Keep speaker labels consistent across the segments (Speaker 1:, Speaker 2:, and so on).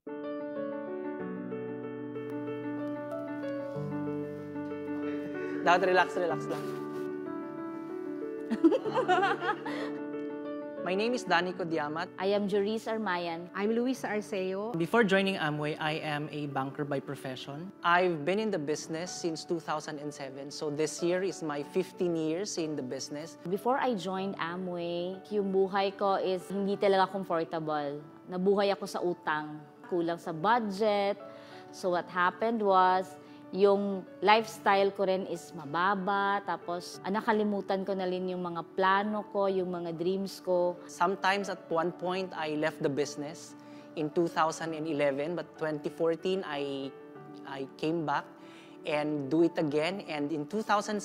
Speaker 1: Dapat relax lang. My name is Danny Codiamat.
Speaker 2: I am Jurice Armayan.
Speaker 3: I'm Luisa Arceo.
Speaker 1: Before joining Amway, I am a banker by profession. I've been in the business since 2007, so this year is my 15 years in the business.
Speaker 2: Before I joined Amway, yung buhay ko is hindi talaga comfortable. Nabuhay ako sa utang, kulang sa budget. So what happened was, yung lifestyle ko rin is mababa, tapos nakalimutan ko na rin yung mga plano ko, yung mga dreams ko.
Speaker 1: Sometimes at one point, I left the business in 2011, but 2014, I came back and do it again. And in 2017,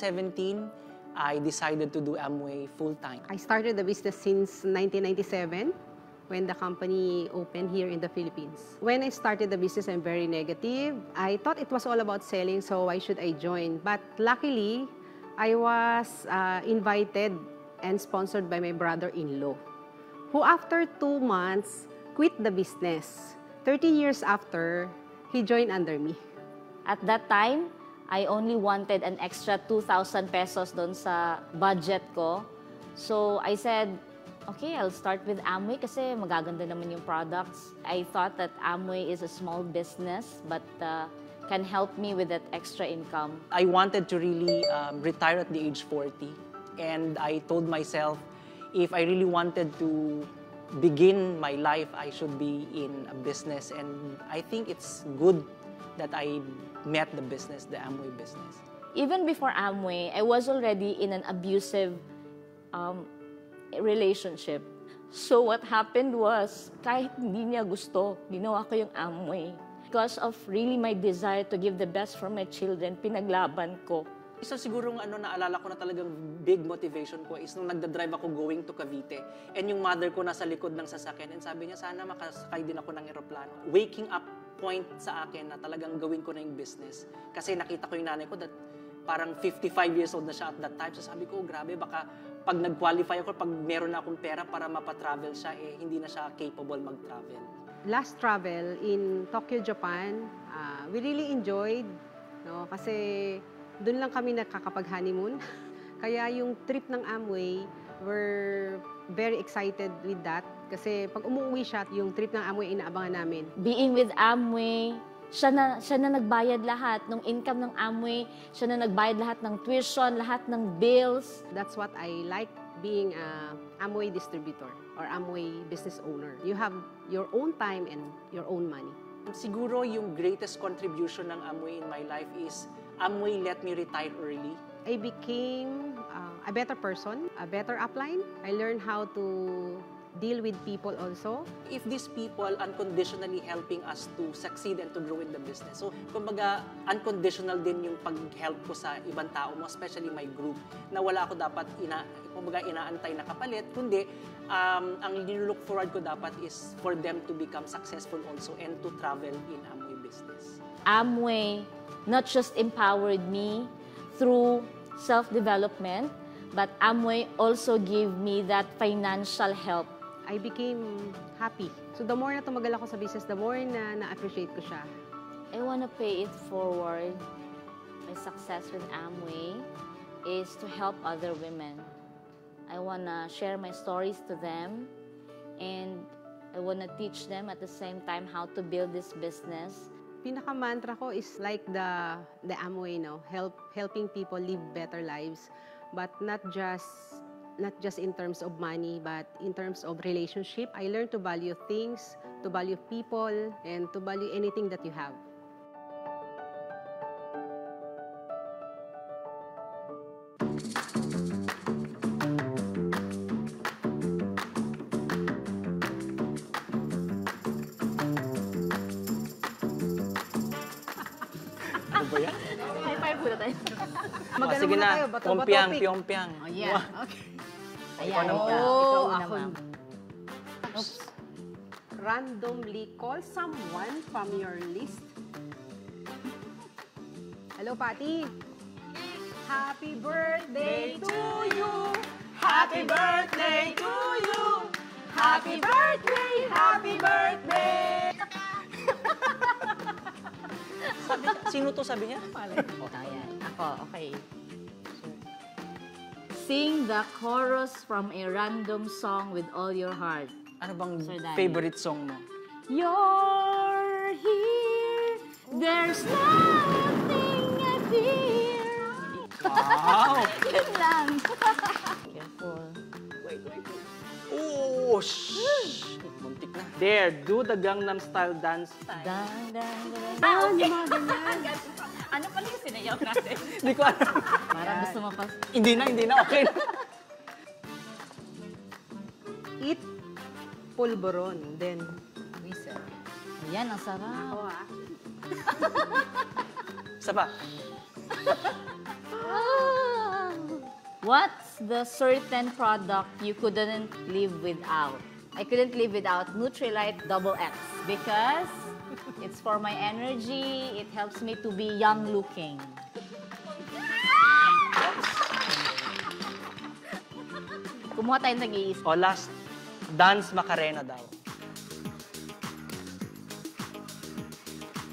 Speaker 1: I decided to do Amway full-time.
Speaker 3: I started the business since 1997 when the company opened here in the Philippines. When I started the business, I'm very negative. I thought it was all about selling, so why should I join? But luckily, I was invited and sponsored by my brother-in-law, who after 2 months, quit the business. 30 years after, he joined under me.
Speaker 2: At that time, I only wanted an extra 2,000 pesos doon sa budget ko. So I said, okay, I'll start with Amway kasi magaganda naman yung products. I thought that Amway is a small business but can help me with that extra income.
Speaker 1: I wanted to really retire at the age 40. And I told myself, if I really wanted to begin my life, I should be in a business. And I think it's good that I met the business, the Amway business.
Speaker 2: Even before Amway, I was already in an abusive relationship. So what happened was, kahit hindi niya gusto, ginawa ko yung Amway. Because of really my desire to give the best for my children, pinaglaban ko.
Speaker 1: Isa siguro naalala ko na talagang big motivation ko is nung nagda-drive ako going to Cavite. And yung mother ko nasa likod ng sasakyan and sabi niya, sana makasakay din ako ng eroplano. Waking up point sa akin na talagang gawin ko na yung business. Kasi nakita ko yung nanay ko that parang 55 years old na siya at that time. So sabi ko, grabe, baka pag nag-qualify ako, pag meron na akong pera para mapatravel siya, hindi na siya capable mag-travel.
Speaker 3: Last travel in Tokyo, Japan, we really enjoyed, no? Kasi doon lang kami nakakapag-honeymoon. Kaya yung trip ng Amway, we're very excited with that. Kasi pag umuwi siya, yung trip ng Amway inaabangan namin.
Speaker 2: Being with Amway, siya na nagbayad lahat ng income ng Amway, siya na nagbayad lahat ng tuition, lahat ng bills.
Speaker 3: That's what I like being a Amway distributor or Amway business owner. You have your own time and your own money.
Speaker 1: Siguro yung greatest contribution ng Amway in my life is Amway let me retire early.
Speaker 3: I became a better person, a better upline. I learned how to deal with people also.
Speaker 1: If these people unconditionally helping us to succeed and to grow in the business. So, kumbaga, unconditional din yung pag-help ko sa ibang tao mo, especially my group, na wala ako dapat inaantay na kapalit, kundi ang nilook forward ko dapat is for them to become successful also and to travel in Amway business.
Speaker 2: Amway not just empowered me through self-development, but Amway also gave me that financial help.
Speaker 3: I became happy. So the more na tumagal ako sa business, the more na na-appreciate ko siya.
Speaker 2: I wanna pay it forward. My success with Amway is to help other women. I wanna share my stories to them, and I wanna teach them at the same time how to build this business.
Speaker 3: Pinaka-mantra ko is like the Amway, no? Helping people live better lives, but not just in terms of money, but in terms of relationship. I learned to value things, to value people, and to value anything that you have.
Speaker 1: Ano ba yan?
Speaker 2: High-five muna tayo.
Speaker 3: Magano
Speaker 1: Sige
Speaker 3: muna
Speaker 1: na,
Speaker 3: tayo, bato-bato
Speaker 1: pyong-pyang,
Speaker 3: pick.
Speaker 1: pyong-pyang.
Speaker 3: Oh, yeah. Okay.
Speaker 2: Ayan,
Speaker 1: naman.
Speaker 2: ikaw una,
Speaker 3: ako.
Speaker 2: ma'am.
Speaker 3: Oops. Randomly call someone from your list. Hello, Patty. Happy birthday to you. Happy birthday to you. Happy birthday, happy birthday.
Speaker 1: Sino to sabi niya?
Speaker 2: Ayan. Ako, okay. Sing the chorus from a random song with all your heart.
Speaker 1: Ano bang
Speaker 2: Sir Danny.
Speaker 1: favorite song mo?
Speaker 2: You're here, there's nothing I fear.
Speaker 1: Wow!
Speaker 2: Yun lang. Careful.
Speaker 1: Wait. Oh, shh! Muntik na. There, do the Gangnam Style dance.
Speaker 2: Dan, dan, dan.
Speaker 3: Ah, yung mga ganyan.
Speaker 2: Ano pala yung sinayaw natin?
Speaker 1: Hindi ko alam.
Speaker 2: Parang gusto mo pa.
Speaker 1: Hindi na, okay na.
Speaker 3: Eat pulveron, then whistle.
Speaker 2: Ayan, ang sarap.
Speaker 3: Ako ah.
Speaker 1: Isa pa.
Speaker 2: What's the certain product you couldn't live without? I couldn't live without Nutrilite XX because it's for my energy. It helps me to be young looking. Kumuha tayo nag-iisip.
Speaker 1: O, last. Dance Macarena daw.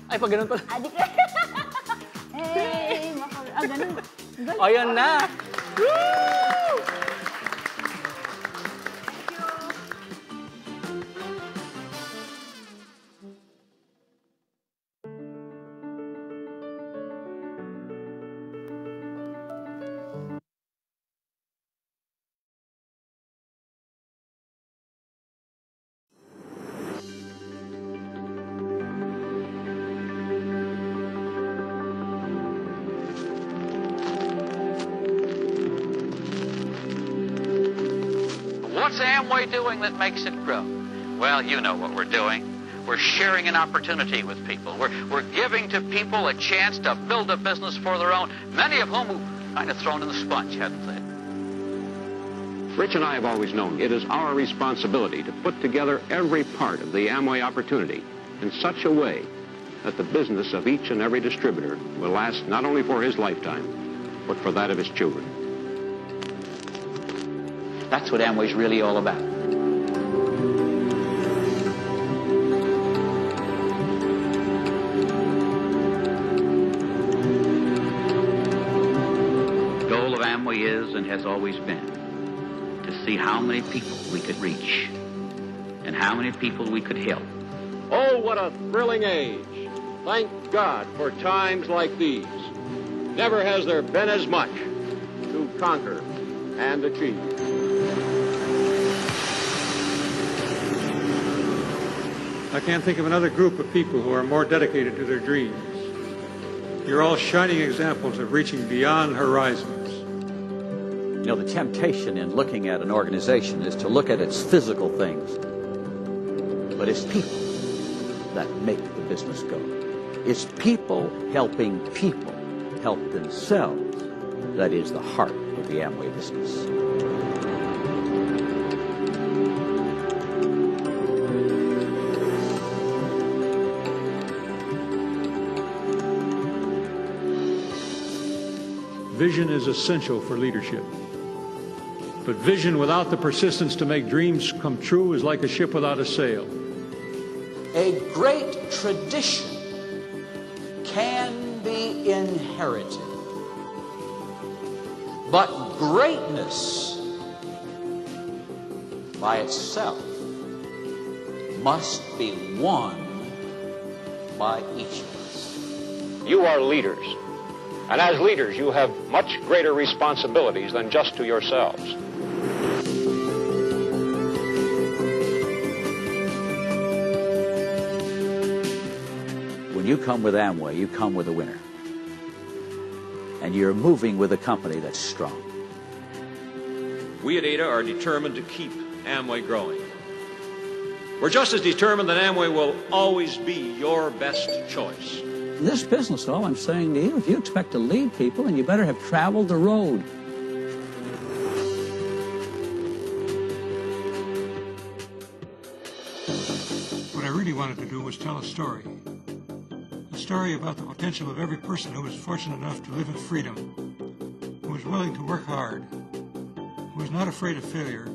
Speaker 1: Ay, pag ganun pala.
Speaker 2: Adik Hey, ganun.
Speaker 1: O, yun na.
Speaker 4: What's Amway doing that makes it grow? Well, you know what we're doing. We're sharing an opportunity with people. We're giving to people a chance to build a business for their own, many of whom have kind of thrown in the sponge, haven't they?
Speaker 5: Rich and I have always known it is our responsibility to put together every part of the Amway opportunity in such a way that the business of each and every distributor will last not only for his lifetime, but for that of his children.
Speaker 4: That's what Amway's really all about. The goal of Amway is and has always been to see how many people we could reach and how many people we could help.
Speaker 5: Oh, what a thrilling age. Thank God for times like these. Never has there been as much to conquer and achieve.
Speaker 6: I can't think of another group of people who are more dedicated to their dreams. You're all shining examples of reaching beyond horizons.
Speaker 7: You know, the temptation in looking at an organization is to look at its physical things. But it's people that make the business go. It's people helping people help themselves that is the heart of the Amway business.
Speaker 6: Vision is essential for leadership. But vision without the persistence to make dreams come true is like a ship without a sail.
Speaker 8: A great tradition can be inherited, but greatness by itself must be won by each of us.
Speaker 5: You are leaders. And as leaders, you have much greater responsibilities than just to yourselves.
Speaker 7: When you come with Amway, you come with a winner. And you're moving with a company that's strong.
Speaker 9: We at ADA are determined to keep Amway growing. We're just as determined that Amway will always be your best choice.
Speaker 7: In this business, all I'm saying to you, if you expect to lead people, then you better have traveled the road.
Speaker 6: What I really wanted to do was tell a story. A story about the potential of every person who was fortunate enough to live in freedom, who was willing to work hard, who was not afraid of failure,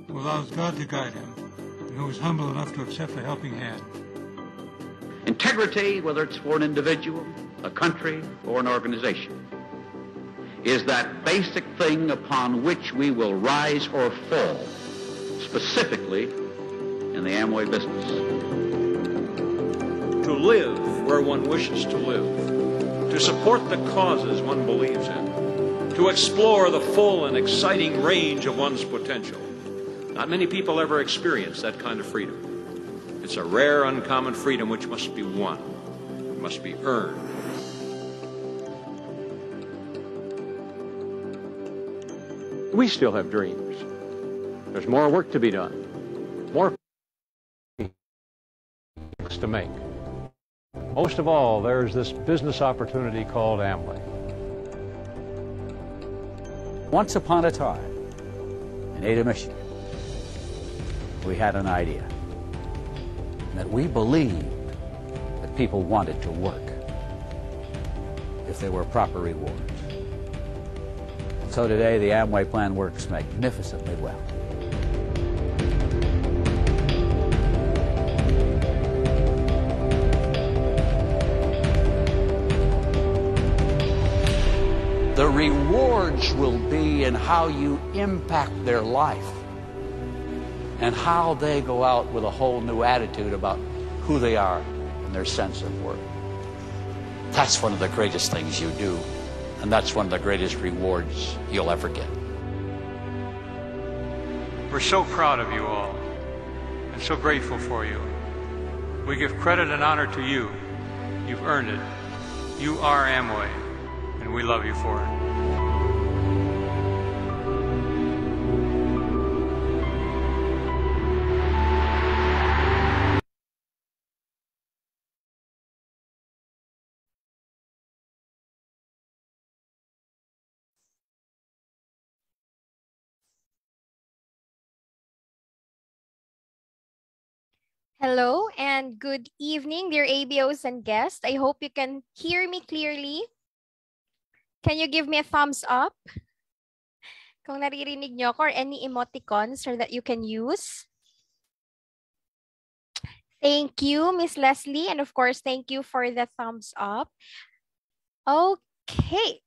Speaker 6: who allows God to guide him, and who is humble enough to accept a helping hand.
Speaker 4: Integrity, whether it's for an individual a country, or an organization is that basic thing upon which we will rise or fall, specifically in the Amway business.
Speaker 9: To live where one wishes to live, to support the causes one believes in, to explore the full and exciting range of one's potential. Not many people ever experience that kind of freedom. It's a rare, uncommon freedom which must be won, must be earned.
Speaker 5: We still have dreams. There's more work to be done, more to make. Most of all, there's this business opportunity called Amway.
Speaker 7: Once upon a time, in Ada, Michigan, we had an idea that we believed that people wanted to work if there were proper rewards. So today, the Amway plan works magnificently well.
Speaker 8: The rewards will be in how you impact their life and how they go out with a whole new attitude about who they are and their sense of worth. That's one of the greatest things you do, and that's one of the greatest rewards you'll ever get.
Speaker 6: We're so proud of you all and so grateful for you. We give credit and honor to you. You've earned it. You are Amway, and we love you for it.
Speaker 10: Hello and good evening, dear ABOs and guests. I hope you can hear me clearly. Can you give me a thumbs up kung naririnig nyo ako, or any emoticons or that you can use? Thank you, Miss Leslie. And of course, thank you for the thumbs up. Okay.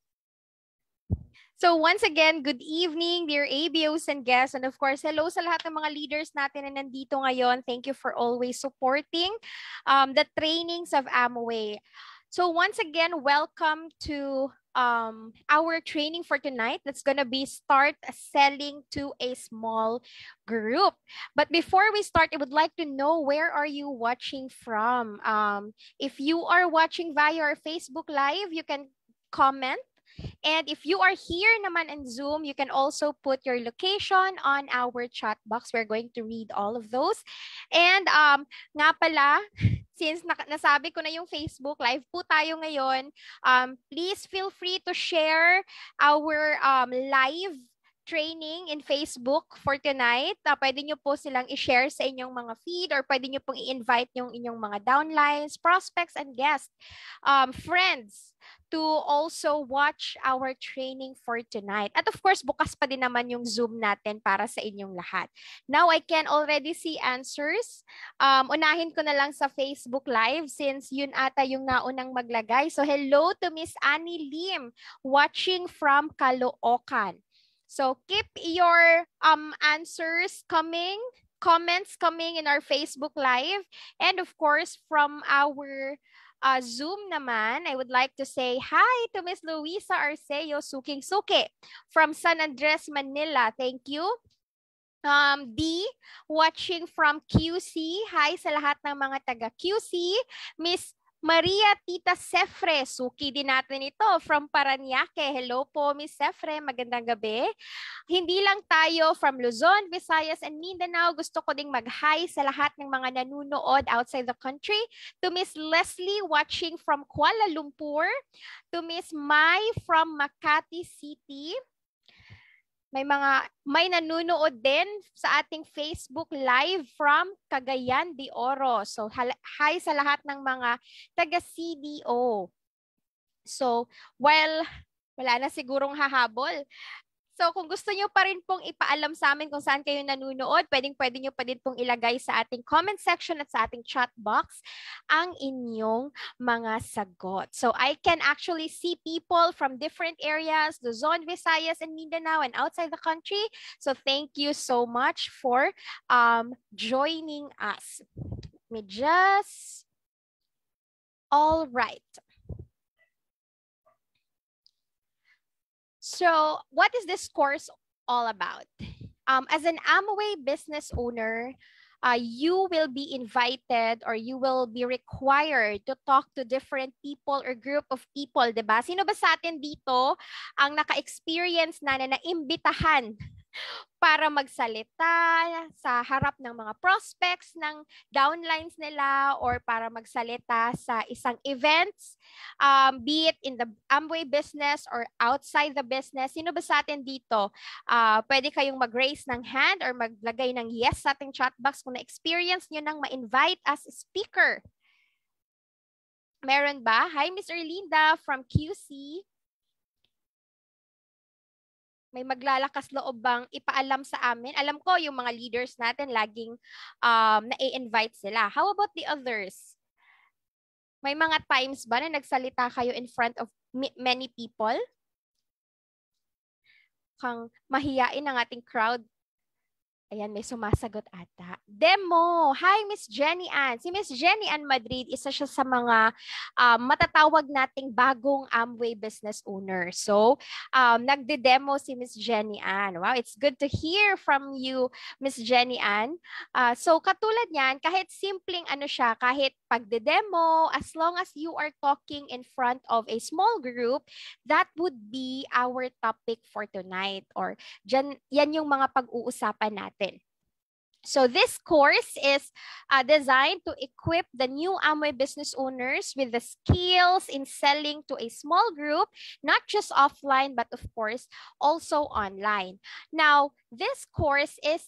Speaker 10: So once again, good evening, dear ABOs and guests. And of course, hello sa lahat ng mga leaders natin na nandito ngayon. Thank you for always supporting the trainings of Amway. So once again, welcome to our training for tonight. That's going to be start selling to a small group. But before we start, I would like to know, where are you watching from? If you are watching via our Facebook Live, you can comment. And if you are here naman in Zoom, you can also put your location on our chat box. We're going to read all of those. And nga pala, since nasabi ko na yung Facebook Live po tayo ngayon, please feel free to share our live training in Facebook for tonight. Pwede nyo po silang i-share sa inyong mga feed, or pwede nyo pong i-invite yung inyong mga downlines, prospects, and guests, friends, to also watch our training for tonight. At of course, bukas pa din naman yung Zoom natin para sa inyong lahat. Now, I can already see answers. Unahin ko na lang sa Facebook Live since yun ata yung naunang maglagay. So, hello to Miss Annie Lim, watching from Caloocan. So, keep your answers coming, comments coming in our Facebook Live. And of course, from our Zoom naman, I would like to say hi to Miss Luisa Arceo Suking-Suki from San Andres, Manila. Thank you. D, watching from QC. Hi sa lahat ng mga taga QC. Miss Maria Tita Sefre, suki din natin ito from Paranaque. Hello po, Miss Sefre. Magandang gabi. Hindi lang tayo from Luzon, Visayas, and Mindanao. Gusto ko ding mag-hi sa lahat ng mga nanunood outside the country. To Miss Leslie watching from Kuala Lumpur. To Miss Mai from Makati City. May nanunood din sa ating Facebook Live from Cagayan de Oro. So, hi sa lahat ng mga taga-CDO. So, while wala na sigurong hahabol, So kung gusto nyo pa rin pong ipaalam sa amin kung saan kayo nanonood, pwede nyo pa din pong ilagay sa ating comment section at sa ating chat box ang inyong mga sagot. So I can actually see people from different areas, Luzon, Visayas, and Mindanao, and outside the country. So thank you so much for joining us. Let me just... All right. So what is this course all about? As an Amway business owner, you will be invited or you will be required to talk to different people or group of people, diba? Sino ba sa atin dito ang naka-experience na naimbitahan para magsalita sa harap ng mga prospects ng downlines nila or para magsalita sa isang events, be it in the Amway business or outside the business? Sino ba sa atin dito? Pwede kayong mag-raise ng hand or maglagay ng yes sa ating chat box kung na-experience nyo nang ma-invite as speaker. Meron ba? Hi, Miss Erlinda from QC. May maglalakas loob bang ipaalam sa amin? Alam ko yung mga leaders natin laging na-invite sila. How about the others? May mga times ba na nagsalita kayo in front of many people? Kang mahiyain ang ating crowd. Ayan, may sumasagot ata. Demo! Hi, Miss Jenny Ann. Si Miss Jenny Ann Madrid, isa siya sa mga matatawag nating bagong Amway business owner. So, nagde-demo si Miss Jenny Ann. Wow, it's good to hear from you, Miss Jenny Ann. So, katulad niyan, kahit simpleng ano siya, kahit pagde-demo, as long as you are talking in front of a small group, that would be our topic for tonight. Or yan yung mga pag-uusapan natin. So this course is designed to equip the new Amway business owners with the skills in selling to a small group, not just offline, but of course, also online. Now, this course is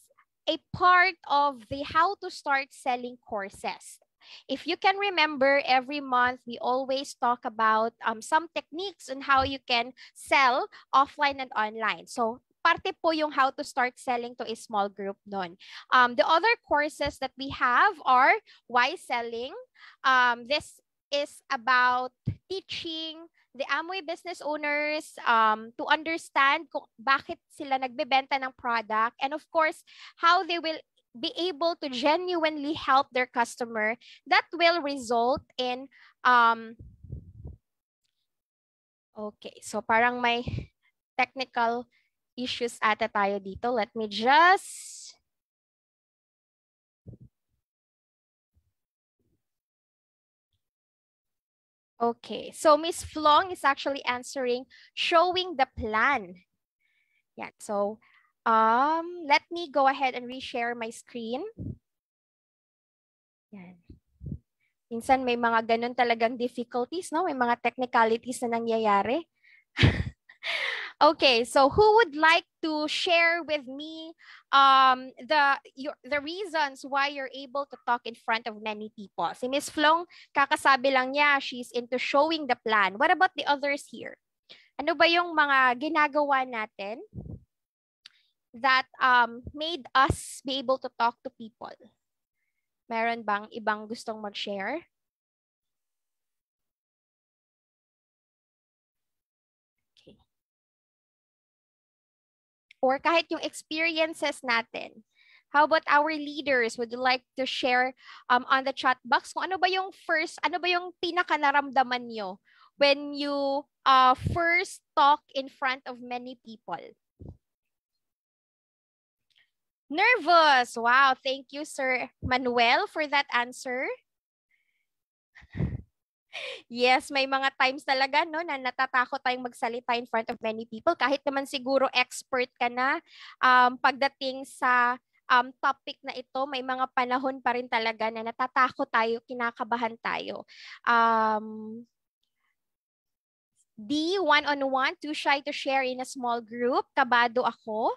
Speaker 10: a part of the How to Start Selling courses. If you can remember, every month we always talk about some techniques on how you can sell offline and online. So parte po yung how to start selling to a small group nun. The other courses that we have are why selling. This is about teaching the Amway business owners to understand kung bakit sila nagbebenta ng product, and of course, how they will be able to genuinely help their customer that will result in okay, so parang may technical issues ata tayo dito. Let me just... Okay, so Miss Flong is actually answering, showing the plan. Yeah, so let me go ahead and reshare my screen. Yan. Minsan may mga ganun talagang difficulties, no? May mga technicalities na nangyayari. Okay, so who would like to share with me the reasons why you're able to talk in front of many people? Si Miss Flong, kakasabi lang niya, she's into showing the plan. What about the others here? Ano ba yung mga ginagawa natin that made us be able to talk to people? Meron bang ibang gustong mag-share? Or kahit yung experiences natin. How about our leaders? Would you like to share on the chat box kung ano ba yung pinaka naramdaman nyo when you first talk in front of many people? Nervous. Wow, thank you, Sir Manuel, for that answer. Yes, may mga times talaga no na natatakot tayong magsalita in front of many people kahit naman siguro expert ka na pagdating sa topic na ito, may mga panahon pa rin talaga na natatakot tayo, kinakabahan tayo. D, one-on-one, too shy to share in a small group, kabado ako.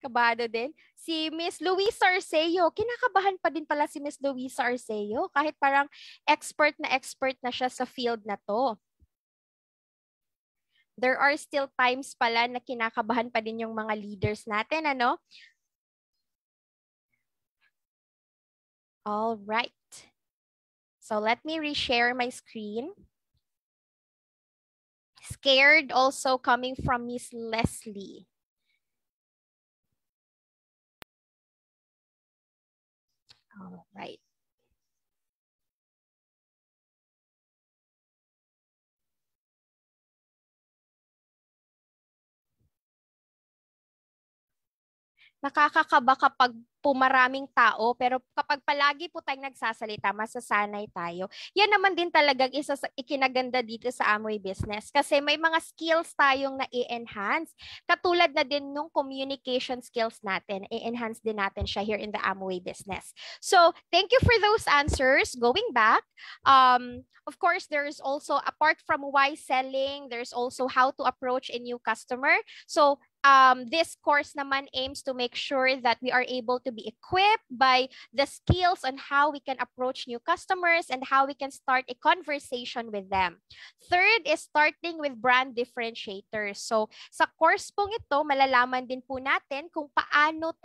Speaker 10: Kabado din. Si Miss Luisa Arceo, kinakabahan pa din pala si Miss Luisa Arceo kahit parang expert na siya sa field na to. there are still times pala na kinakabahan pa din yung mga leaders natin, ano? All right. So let me reshare my screen. Scared also coming from Miss Leslie. All right. Nakakakaba kapag pumaraming tao, pero kapag palagi po tayong nagsasalita, masasanay tayo. Yan naman din talagang isa sa ikinaganda dito sa Amway Business kasi may mga skills tayong na-i-enhance. Katulad na din nung communication skills natin, i-enhance din natin siya here in the Amway Business. So, thank you for those answers. Going back, of course, there's also, apart from why selling, there's also how to approach a new customer. So, this course naman aims to make sure that we are able to be equipped by the skills on how we can approach new customers and how we can start a conversation with them. Third is starting with brand differentiators. So sa course pong ito, malalaman din po natin kung paano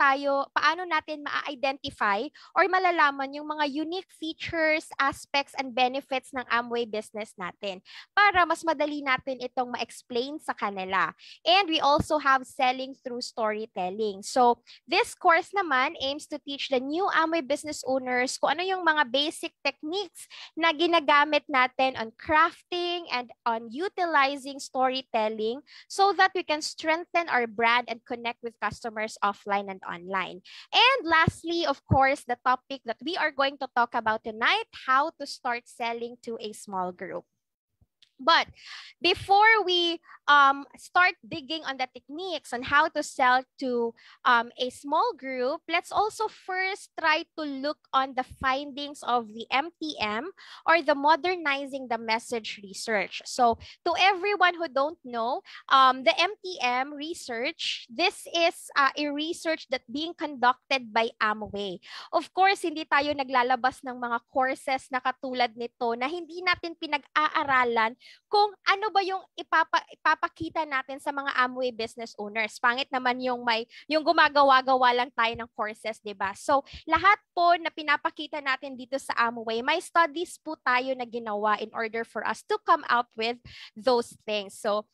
Speaker 10: natin ma-identify or malalaman yung mga unique features, aspects, and benefits ng Amway business natin para mas madali natin itong ma-explain sa kanila. And we also have selling through storytelling. So this course naman aims to teach the new Amway business owners kung ano yung mga basic techniques na ginagamit natin on crafting and on utilizing storytelling so that we can strengthen our brand and connect with customers offline and online. And lastly, of course, the topic that we are going to talk about tonight, how to start selling to a small group. But before we start digging on the techniques on how to sell to a small group, let's also first try to look on the findings of the MTM or the Modernizing the Message research. So to everyone who don't know, the MTM research, this is a research that being conducted by Amway. Of course, hindi tayo naglalabas ng mga courses na katulad nito na hindi natin pinag-aaralan kung ano ba yung ipapakita natin sa mga Amway business owners. Pangit naman yung gumagawa-gawa lang tayo ng courses, 'di ba? So, lahat po na pinapakita natin dito sa Amway, may studies po tayo na ginawa in order for us to come out with those things. So,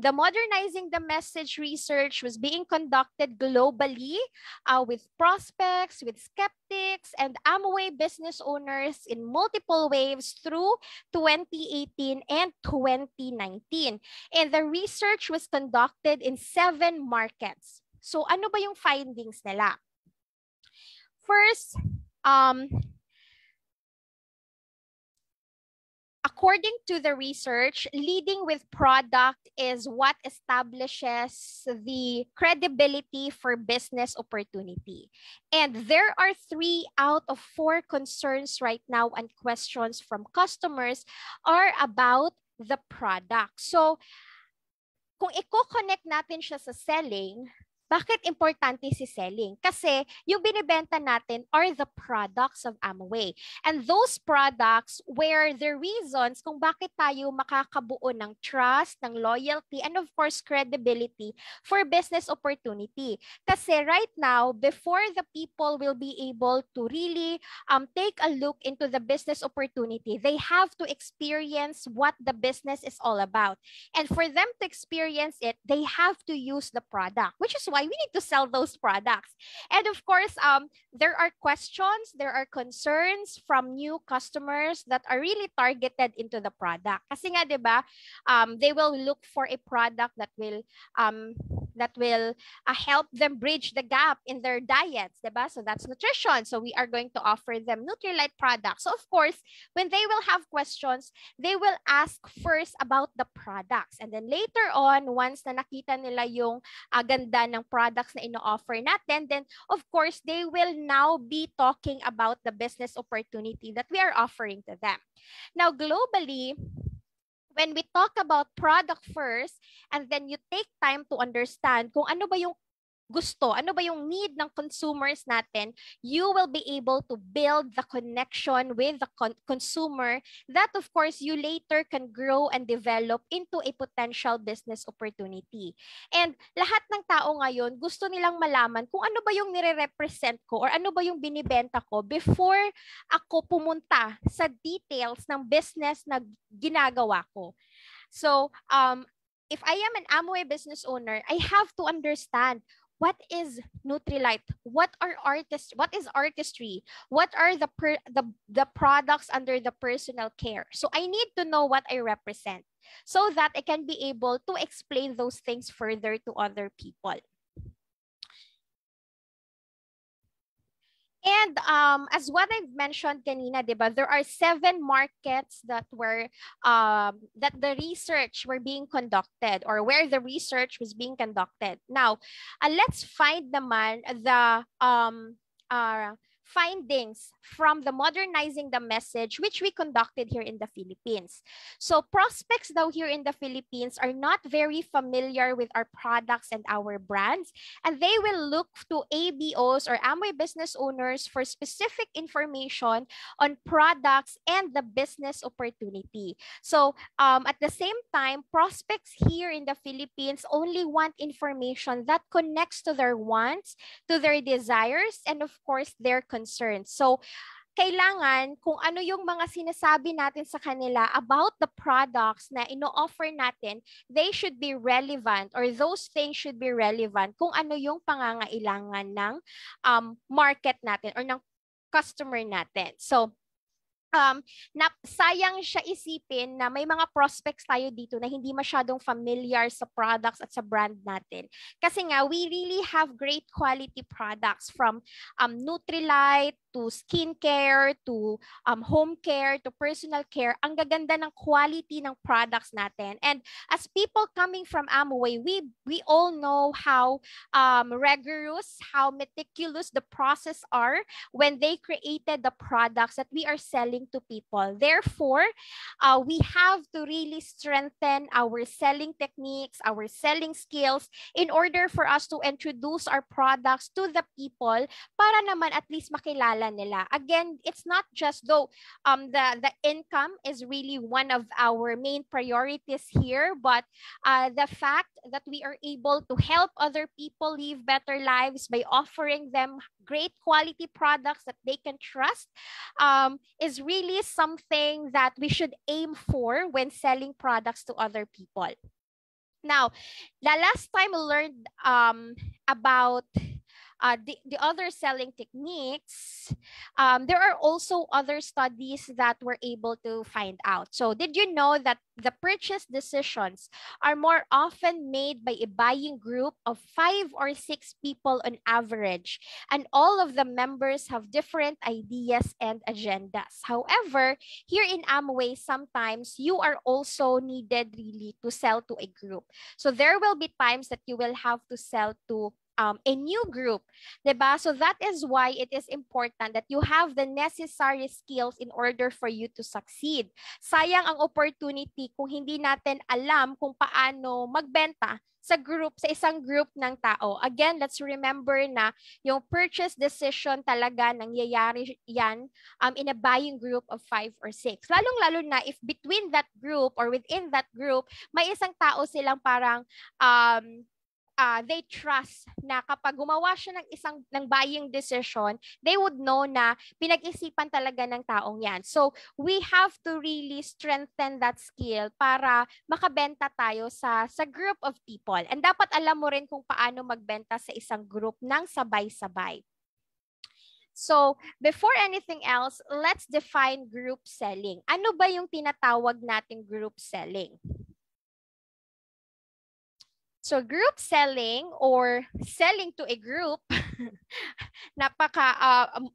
Speaker 10: the Modernizing the Message research was being conducted globally with prospects, with skeptics, and Amway business owners in multiple waves through 2018 and 2019. And the research was conducted in 7 markets. So ano ba yung findings nila? First, according to the research, leading with product is what establishes the credibility for business opportunity. And there are 3 out of 4 concerns right now and questions from customers are about the product. So, kung i-connect natin siya sa selling, bakit importante si selling? Kasi yung binibenta natin are the products of Amway. And those products were the reasons kung bakit tayo makakabuo ng trust, ng loyalty, and of course, credibility for business opportunity. Kasi right now, before the people will be able to really take a look into the business opportunity, they have to experience what the business is all about. And for them to experience it, they have to use the product, which is why we need to sell those products. And of course, there are questions, there are concerns from new customers that are really targeted into the product. Kasi nga, 'di ba, they will look for a product that will help them bridge the gap in their diets, 'di ba? So that's nutrition. So we are going to offer them Nutrilite products. So of course, when they will have questions, they will ask first about the products. And then later on, once na nakita nila yung ganda ng products na ino-offer natin, then of course, they will now be talking about the business opportunity that we are offering to them. Now, globally, when we talk about product first, and then you take time to understand kung ano ba yung gusto, ano ba yung need ng consumers natin, you will be able to build the connection with the consumer that of course you later can grow and develop into a potential business opportunity. And lahat ng tao ngayon gusto nilang malaman kung ano ba yung nire-represent ko or ano ba yung binibenta ko before ako pumunta sa details ng business na ginagawa ko. So, if I am an Amway business owner, I have to understand what is Nutrilite, what is artistry, what are the products under the personal care. So I need to know what I represent so that I can be able to explain those things further to other people. And as what I've mentioned kanina, diba, there are 7 markets that were that the research were being conducted, or where the research was being conducted. Now, let's find naman the findings from the modernizing the message which we conducted here in the Philippines. So prospects though here in the Philippines are not very familiar with our products and our brands, and they will look to ABOs or Amway business owners for specific information on products and the business opportunity. So at the same time, prospects here in the Philippines only want information that connects to their wants, to their desires, and of course their concerns. So kailangan kung ano yung mga sinasabi natin sa kanila about the products na ino-offer natin, they should be relevant, or those things should be relevant kung ano yung pangangailangan ng market natin or ng customer natin. So sayang siya isipin na may mga prospects tayo dito na hindi masyadong familiar sa products at sa brand natin. Kasi nga, we really have great quality products from Nutrilite to skincare to home care to personal care. Ang gaganda ng quality ng products natin. And as people coming from Amway, we all know how rigorous, how meticulous the process are when they created the products that we are selling to people. Therefore, we have to really strengthen our selling techniques, our selling skills in order for us to introduce our products to the people para naman at least makilala nila. Again, it's not just though the income is really one of our main priorities here, but the fact that we are able to help other people live better lives by offering them great quality products that they can trust is really something that we should aim for when selling products to other people. Now, the last time we learned about the other selling techniques, there are also other studies that were able to find out. So did you know that the purchase decisions are more often made by a buying group of 5 or 6 people on average, and all of the members have different ideas and agendas. However, here in Amway, sometimes you are also needed really to sell to a group. So there will be times that you will have to sell to a new group, diba? So that is why it is important that you have the necessary skills in order for you to succeed. Sayang ang opportunity kung hindi natin alam kung paano magbenta sa isang group ng tao. Again, let's remember na yung purchase decision talaga nangyayari yan in a buying group of 5 or 6. Lalong-lalo na if between that group or within that group, may isang tao silang parang they trust na kapag gumawa siya ng buying decision, they would know na pinag-isipan talaga ng taong yan. So, we have to really strengthen that skill para makabenta tayo sa group of people. And dapat alam mo rin kung paano magbenta sa isang group ng sabay-sabay. So, before anything else, let's define group selling. Ano ba yung tinatawag nating group selling? So group selling or selling to a group,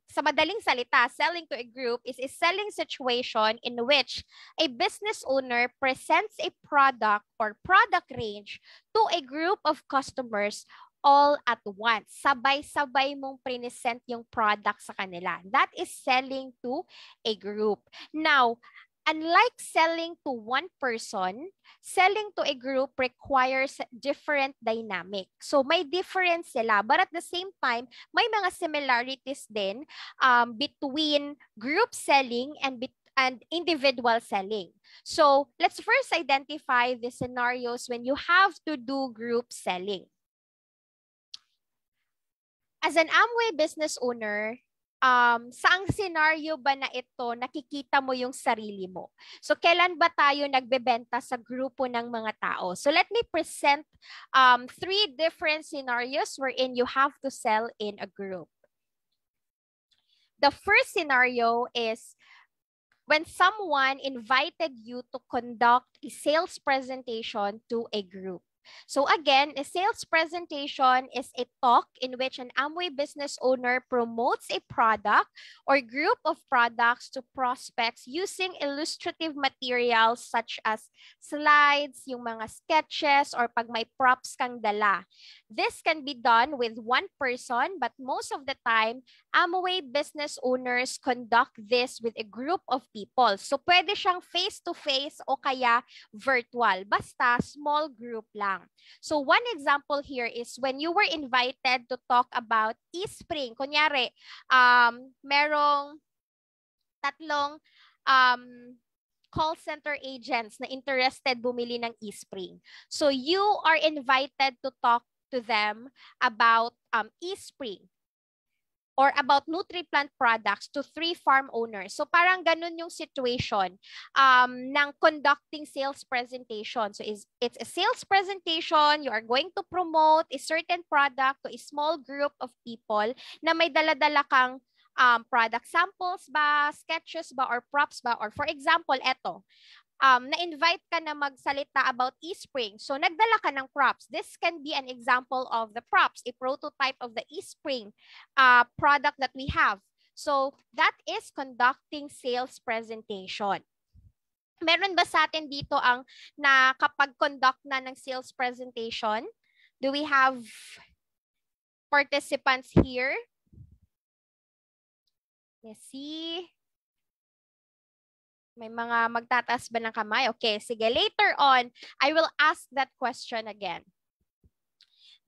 Speaker 10: sa madaling salita, selling to a group is a selling situation in which a business owner presents a product or product range to a group of customers all at once. Sabay-sabay mong present yung product sa kanila. That is selling to a group. Now, Unlike selling to one person, selling to a group requires different dynamic. So may difference sila, but at the same time, may mga similarities din between group selling and individual selling. So let's first identify the scenarios when you have to do group selling. As an Amway business owner, saang scenario ba na ito nakikita mo yung sarili mo? So, kailan ba tayo nagbebenta sa grupo ng mga tao? So, let me present 3 different scenarios wherein you have to sell in a group. The first scenario is when someone invited you to conduct a sales presentation to a group. So again, a sales presentation is a talk in which an Amway business owner promotes a product or group of products to prospects using illustrative materials such as slides, yung mga sketches, or pag may props kang dala. This can be done with one person, but most of the time, Amway business owners conduct this with a group of people. So pwede siyang face-to-face o kaya virtual. Basta small group lang. So one example here is when you were invited to talk about eSpring. Kunyari, merong 3 call center agents na interested bumili ng eSpring. So you are invited to talk to them about eSpring or about NutriPlant products to 3 farm owners. So parang ganun yung situation ng conducting sales presentation. So it's a sales presentation. You are going to promote a certain product to a small group of people na may dala-dala kang product samples ba, sketches ba, or props ba, or for example, eto, na-invite ka na magsalita about eSpring. So, nagdala ka ng props. This can be an example of the props, a prototype of the eSpring product that we have. So, that is conducting sales presentation. Meron ba sa atin dito ang nakapag-conduct na ng sales presentation? Do we have participants here? Let's see. May mga magtataas ba ng kamay? Okay, sige. Later on, I will ask that question again.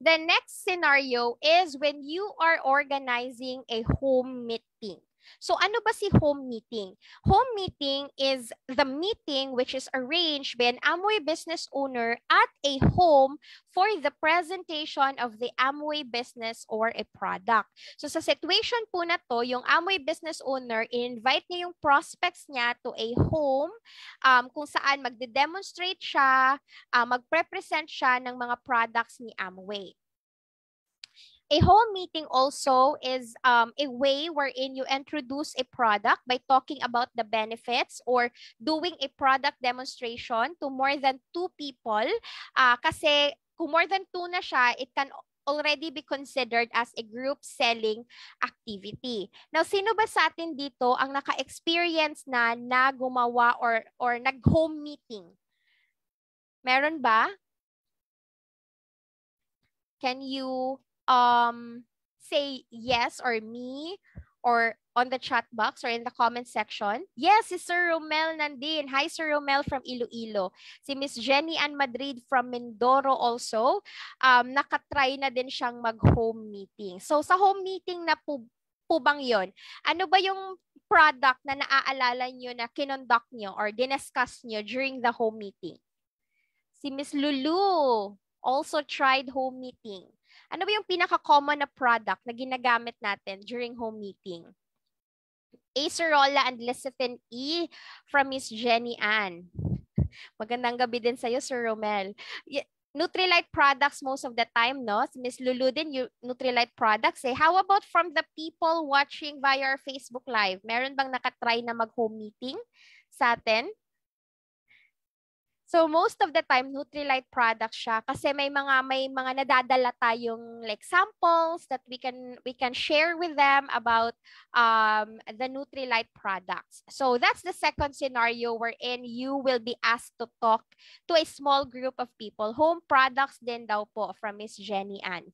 Speaker 10: The next scenario is when you are organizing a home meeting. So ano ba si home meeting? Home meeting is the meeting which is arranged by an Amway business owner at a home for the presentation of the Amway business or a product. So sa situation po na to, yung Amway business owner, invite niya yung prospects niya to a home kung saan magde-demonstrate siya, magpre-present siya ng mga products ni Amway. A home meeting also is a way wherein you introduce a product by talking about the benefits or doing a product demonstration to more than 2 people. Kasi kung more than 2 na siya, it can already be considered as a group selling activity. Now, sino ba sa atin dito ang naka-experience na gumawa or nag-home meeting? Meron ba? Can you say yes or me or on the chat box or in the comment section? Yes, si Sir Romel nandin. Hi, Sir Romel from Iloilo. Si Miss Jenny Ann Madrid from Mindoro also. Nakatry na din siyang mag-home meeting. So sa home meeting na po bang yon? Ano ba yung product na naaalala nyo na kinonduct nyo or diniscuss nyo during the home meeting? Si Miss Lulu also tried home meeting. Ano ba yung pinaka-common na product na ginagamit natin during home meeting? Acerola and Lecithin E from Miss Jenny Ann. Magandang gabi din sa'yo, Sir Romel. Nutrilite products most of the time, no? Miss Lulu din, Nutrilite products. How about from the people watching via our Facebook Live? Meron bang nakatry na mag-home meeting sa atin? So most of the time Nutrilite products siya kasi may mga nadadala tayong like samples that we can share with them about the Nutrilite products. So that's the second scenario wherein you will be asked to talk to a small group of people. Home products din daw po from Miss Jenny Ann.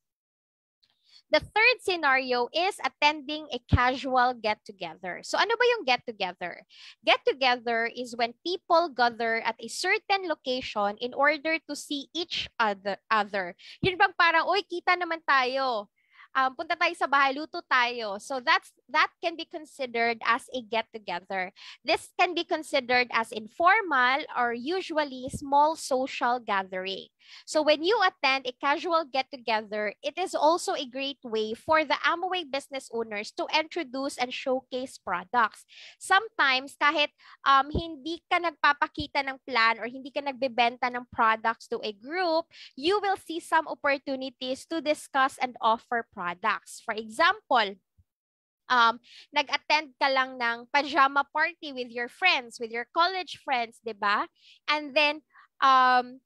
Speaker 10: The third scenario is attending a casual get-together. So ano ba yung get-together? Get-together is when people gather at a certain location in order to see each other. Yun bang parang, oy, kita naman tayo. Punta tayo sa bahay, luto tayo. So that can be considered as a get-together. This can be considered as informal or usually small social gathering. So when you attend a casual get-together, it is also a great way for the Amway business owners to introduce and showcase products. Sometimes, kahit hindi ka nagpapakita ng plan or hindi ka nagbebenta ng products to a group, you will see some opportunities to discuss and offer products. For example, nag-attend ka lang ng pajama party with your friends, with your college friends, 'di ba? And then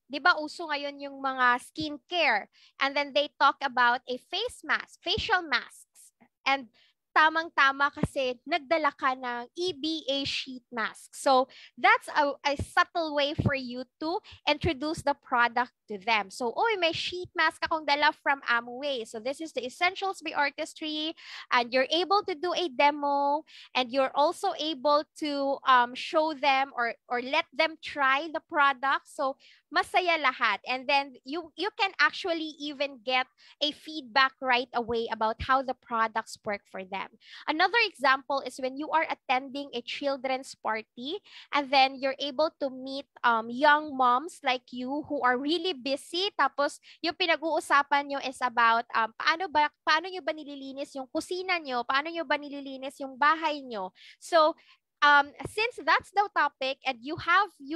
Speaker 10: 'di ba uso ngayon yung mga skincare, and then they talk about a face mask, facial masks. And tamang-tama kasi nagdala ka ng EBA sheet mask. So that's a subtle way for you to introduce the product to them. So, oh, may sheet mask akong dala from Amway. So this is the Essentials by Artistry, and you're able to do a demo, and you're also able to show them or let them try the product. So masaya lahat. And then you can actually even get a feedback right away about how the products work for them. Another example is when you are attending a children's party, and then you're able to meet young moms like you who are really busy, tapos yung pinag-uusapan nyo is about paano nyo ba nililinis yung kusina nyo, paano nyo ba nililinis yung bahay nyo. So since that's the topic and you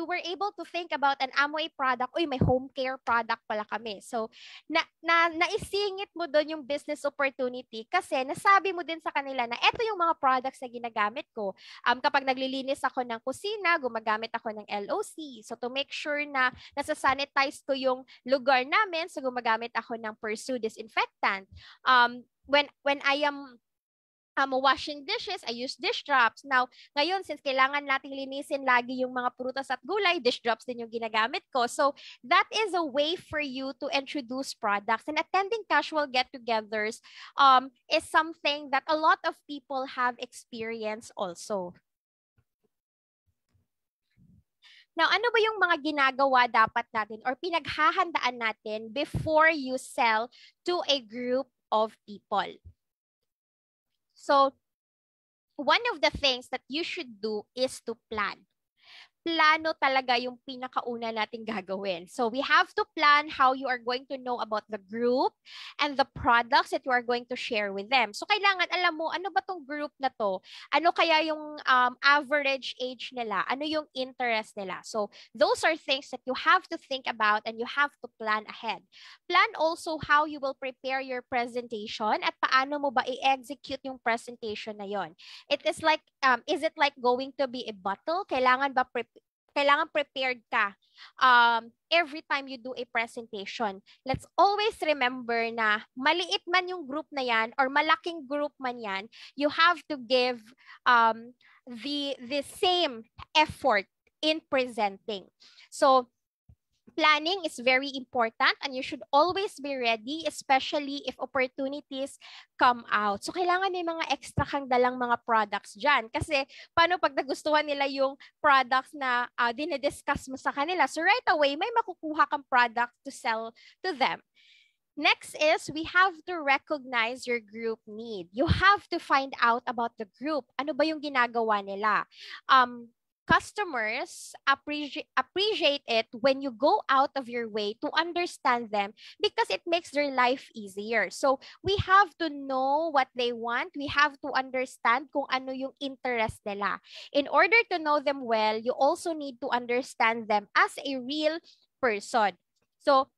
Speaker 10: were able to think about an Amway product, uy, may home care product pala kami. So naisingit mo doon yung business opportunity kasi nasabi mo din sa kanila na eto yung mga products na ginagamit ko. Kapag naglilinis ako ng kusina, gumagamit ako ng LOC. So to make sure na nasa-sanitize ko yung lugar namin, so gumagamit ako ng Pursue disinfectant. When I am washing dishes, I use dish drops. Now, ngayon, since kailangan nating linisin lagi yung mga prutas at gulay, dish drops din yung ginagamit ko. So, that is a way for you to introduce products. And attending casual get-togethers is something that a lot of people have experienced also. Now, ano ba yung mga ginagawa dapat natin or pinaghahandaan natin before you sell to a group of people? So, one of the things that you should do is to plan. Plano talaga yung pinakauna nating gagawin. So we have to plan how you are going to know about the group and the products that you are going to share with them. So kailangan alam mo, ano ba tong group na to? Ano kaya yung average age nila? Ano yung interest nila? So those are things that you have to think about and you have to plan ahead. Plan also how you will prepare your presentation at paano mo ba i-execute yung presentation na yon. It is like, is it like going to be a battle? Kailangan prepared ka every time you do a presentation. Let's always remember na maliit man yung group na yan or malaking group man yan, you have to give the same effort in presenting. So planning is very important and you should always be ready, especially if opportunities come out. So, kailangan may mga extra kang dalang mga products dyan. Kasi, paano pag nagustuhan nila yung products na dinidiscuss mo sa kanila? So, right away, may makukuha kang product to sell to them. Next is, we have to recognize your group need. You have to find out about the group. Ano ba yung ginagawa nila? Customers appreciate it when you go out of your way to understand them because it makes their life easier. So we have to know what they want. We have to understand kung ano yung interest nila. In order to know them well, you also need to understand them as a real person. So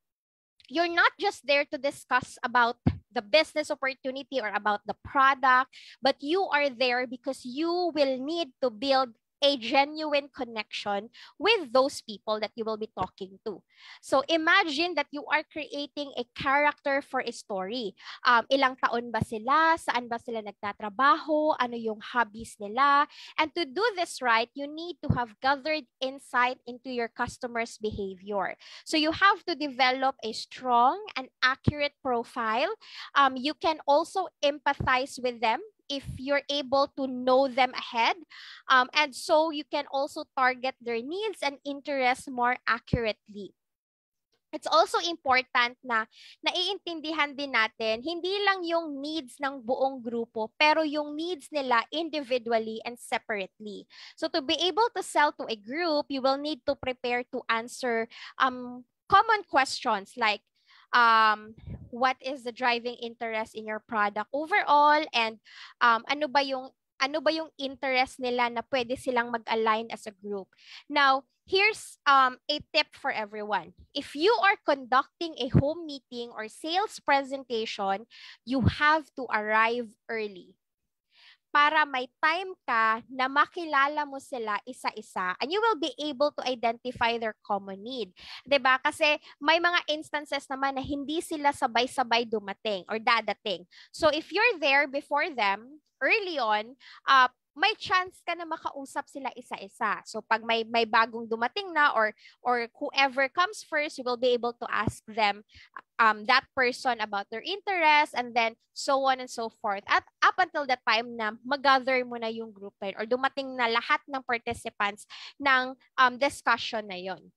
Speaker 10: you're not just there to discuss about the business opportunity or about the product, but you are there because you will need to build a genuine connection with those people that you will be talking to. So imagine that you are creating a character for a story. Ilang taon ba sila? Saan ba sila nagtatrabaho? Ano yung hobbies nila? And to do this right, you need to have gathered insight into your customer's behavior. So you have to develop a strong and accurate profile. You can also empathize with them if you're able to know them ahead. And so you can also target their needs and interests more accurately. It's also important na naiintindihan din natin, hindi lang yung needs ng buong grupo, pero yung needs nila individually and separately. So to be able to sell to a group, you will need to prepare to answer common questions like, what is the driving interest in your product overall, and ano ba yung interest nila na pwede silang mag-align as a group. Now, here's a tip for everyone. If you are conducting a home meeting or sales presentation, you have to arrive early para may time ka na makilala mo sila isa-isa, and you will be able to identify their common need. 'Di ba? Kasi may mga instances naman na hindi sila sabay-sabay dumating or dadating. So if you're there before them early on, may chance ka na makausap sila isa-isa. So pag may bagong dumating na or whoever comes first, you will be able to ask them that person about their interests, and then so on and so forth. At up until the time na mag-gather mo na yung group or dumating na lahat ng participants ng discussion na yon.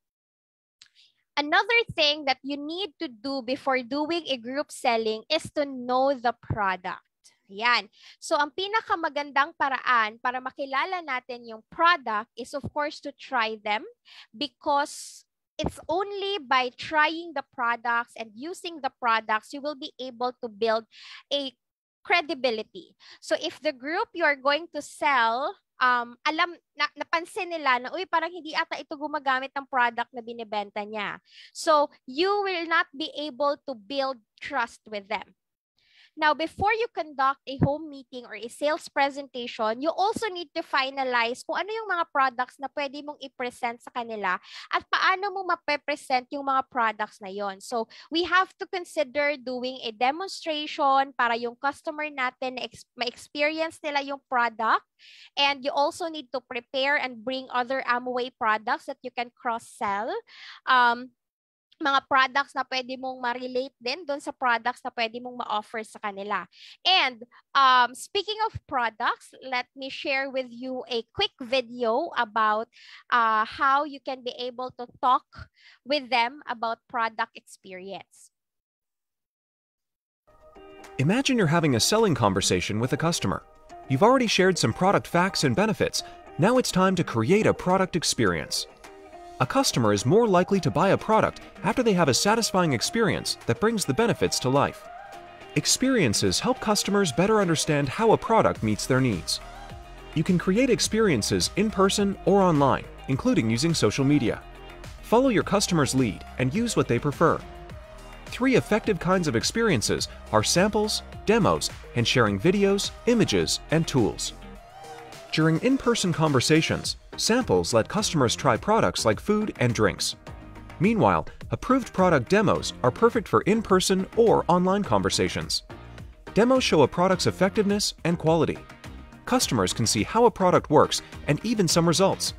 Speaker 10: Another thing that you need to do before doing a group selling is to know the product. Yan. So, ang pinakamagandang paraan para makilala natin yung product is, of course, to try them, because it's only by trying the products and using the products you will be able to build a credibility. So, if the group you're going to sell, napansin nila na, uy, parang hindi ata ito gumagamit ng product na binibenta niya. So, you will not be able to build trust with them. Now, before you conduct a home meeting or a sales presentation, you also need to finalize kung ano yung mga products na pwede mong i-present sa kanila at paano mo mape-present yung mga products na yon. So, we have to consider doing a demonstration para yung customer natin ma-experience nila yung product. And you also need to prepare and bring other Amway products that you can cross-sell. Mga products na pwede mong ma-relate din doon sa products na pwede mong ma-offer sa kanila. And speaking of products, let me share with you a quick video about how you can be able to talk with them about product experience.
Speaker 11: Imagine you're having a selling conversation with a customer. You've already shared some product facts and benefits. Now it's time to create a product experience. A customer is more likely to buy a product after they have a satisfying experience that brings the benefits to life. Experiences help customers better understand how a product meets their needs. You can create experiences in person or online, including using social media. Follow your customer's lead and use what they prefer. 3 effective kinds of experiences are samples, demos, and sharing videos, images, and tools. During in-person conversations, samples let customers try products like food and drinks. Meanwhile, approved product demos are perfect for in-person or online conversations. Demos show a product's effectiveness and quality. Customers can see how a product works and even some results.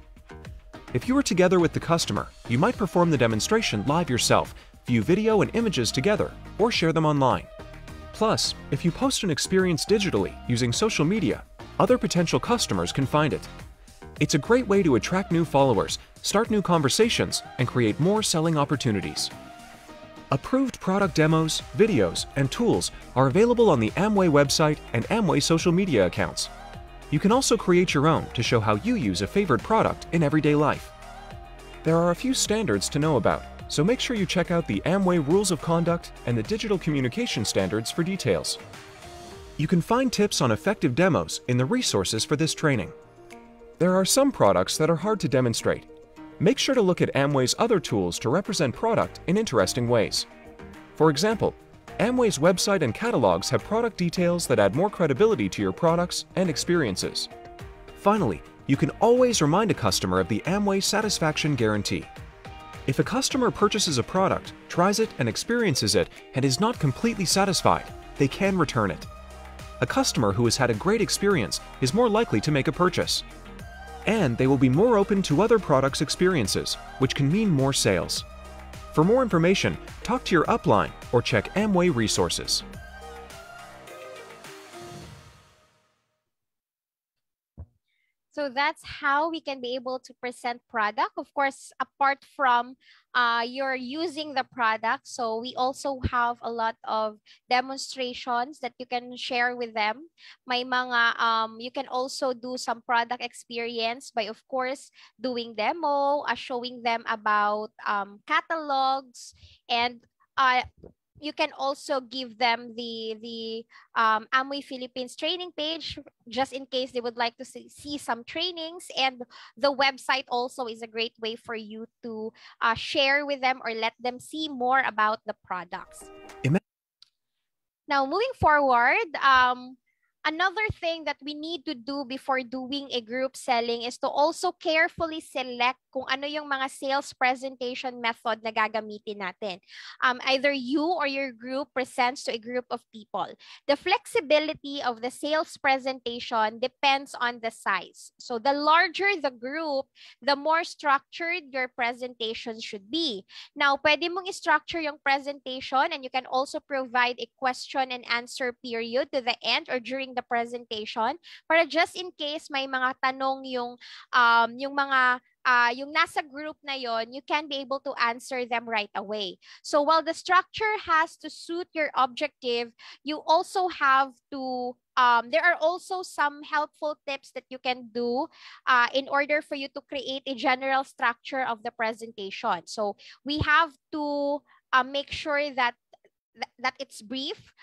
Speaker 11: If you are together with the customer, you might perform the demonstration live yourself, view video and images together, or share them online. Plus, if you post an experience digitally using social media, other potential customers can find it. It's a great way to attract new followers, start new conversations, and create more selling opportunities. Approved product demos, videos, and tools are available on the Amway website and Amway social media accounts. You can also create your own to show how you use a favorite product in everyday life. There are a few standards to know about, so make sure you check out the Amway Rules of Conduct and the Digital Communication Standards for details. You can find tips on effective demos in the resources for this training. There are some products that are hard to demonstrate. Make sure to look at Amway's other tools to represent product in interesting ways. For example, Amway's website and catalogs have product details that add more credibility to your products and experiences. Finally, You can always remind a customer of the Amway Satisfaction Guarantee. If a customer purchases a product, tries it and experiences it, and is not completely satisfied, they can return it. A customer who has had a great experience is more likely to make a purchase. And they will be more open to other products' experiences, which can mean more sales. For more information, talk to your upline or check Amway resources.
Speaker 10: So that's how we can be able to present product. Of course, apart from you're using the product, so we also have a lot of demonstrations that you can share with them. May mga, you can also do some product experience by, of course, doing demo, showing them about catalogs, and you can also give them the Amway Philippines training page just in case they would like to see some trainings. And the website also is a great way for you to share with them or let them see more about the products. Now, moving forward, another thing that we need to do before doing a group selling is to also carefully select kung ano yung mga sales presentation method na gagamitin natin. Either you or your group presents to a group of people. The flexibility of the sales presentation depends on the size. So the larger the group, the more structured your presentation should be. Now, pwede mong i-structure yung presentation and you can also provide a question and answer period to the end or during the presentation para just in case may mga tanong yung mga yung nasa group na yon, you can be able to answer them right away. So while the structure has to suit your objective, you also have to there are also some helpful tips that you can do in order for you to create a general structure of the presentation. So we have to make sure that it's brief.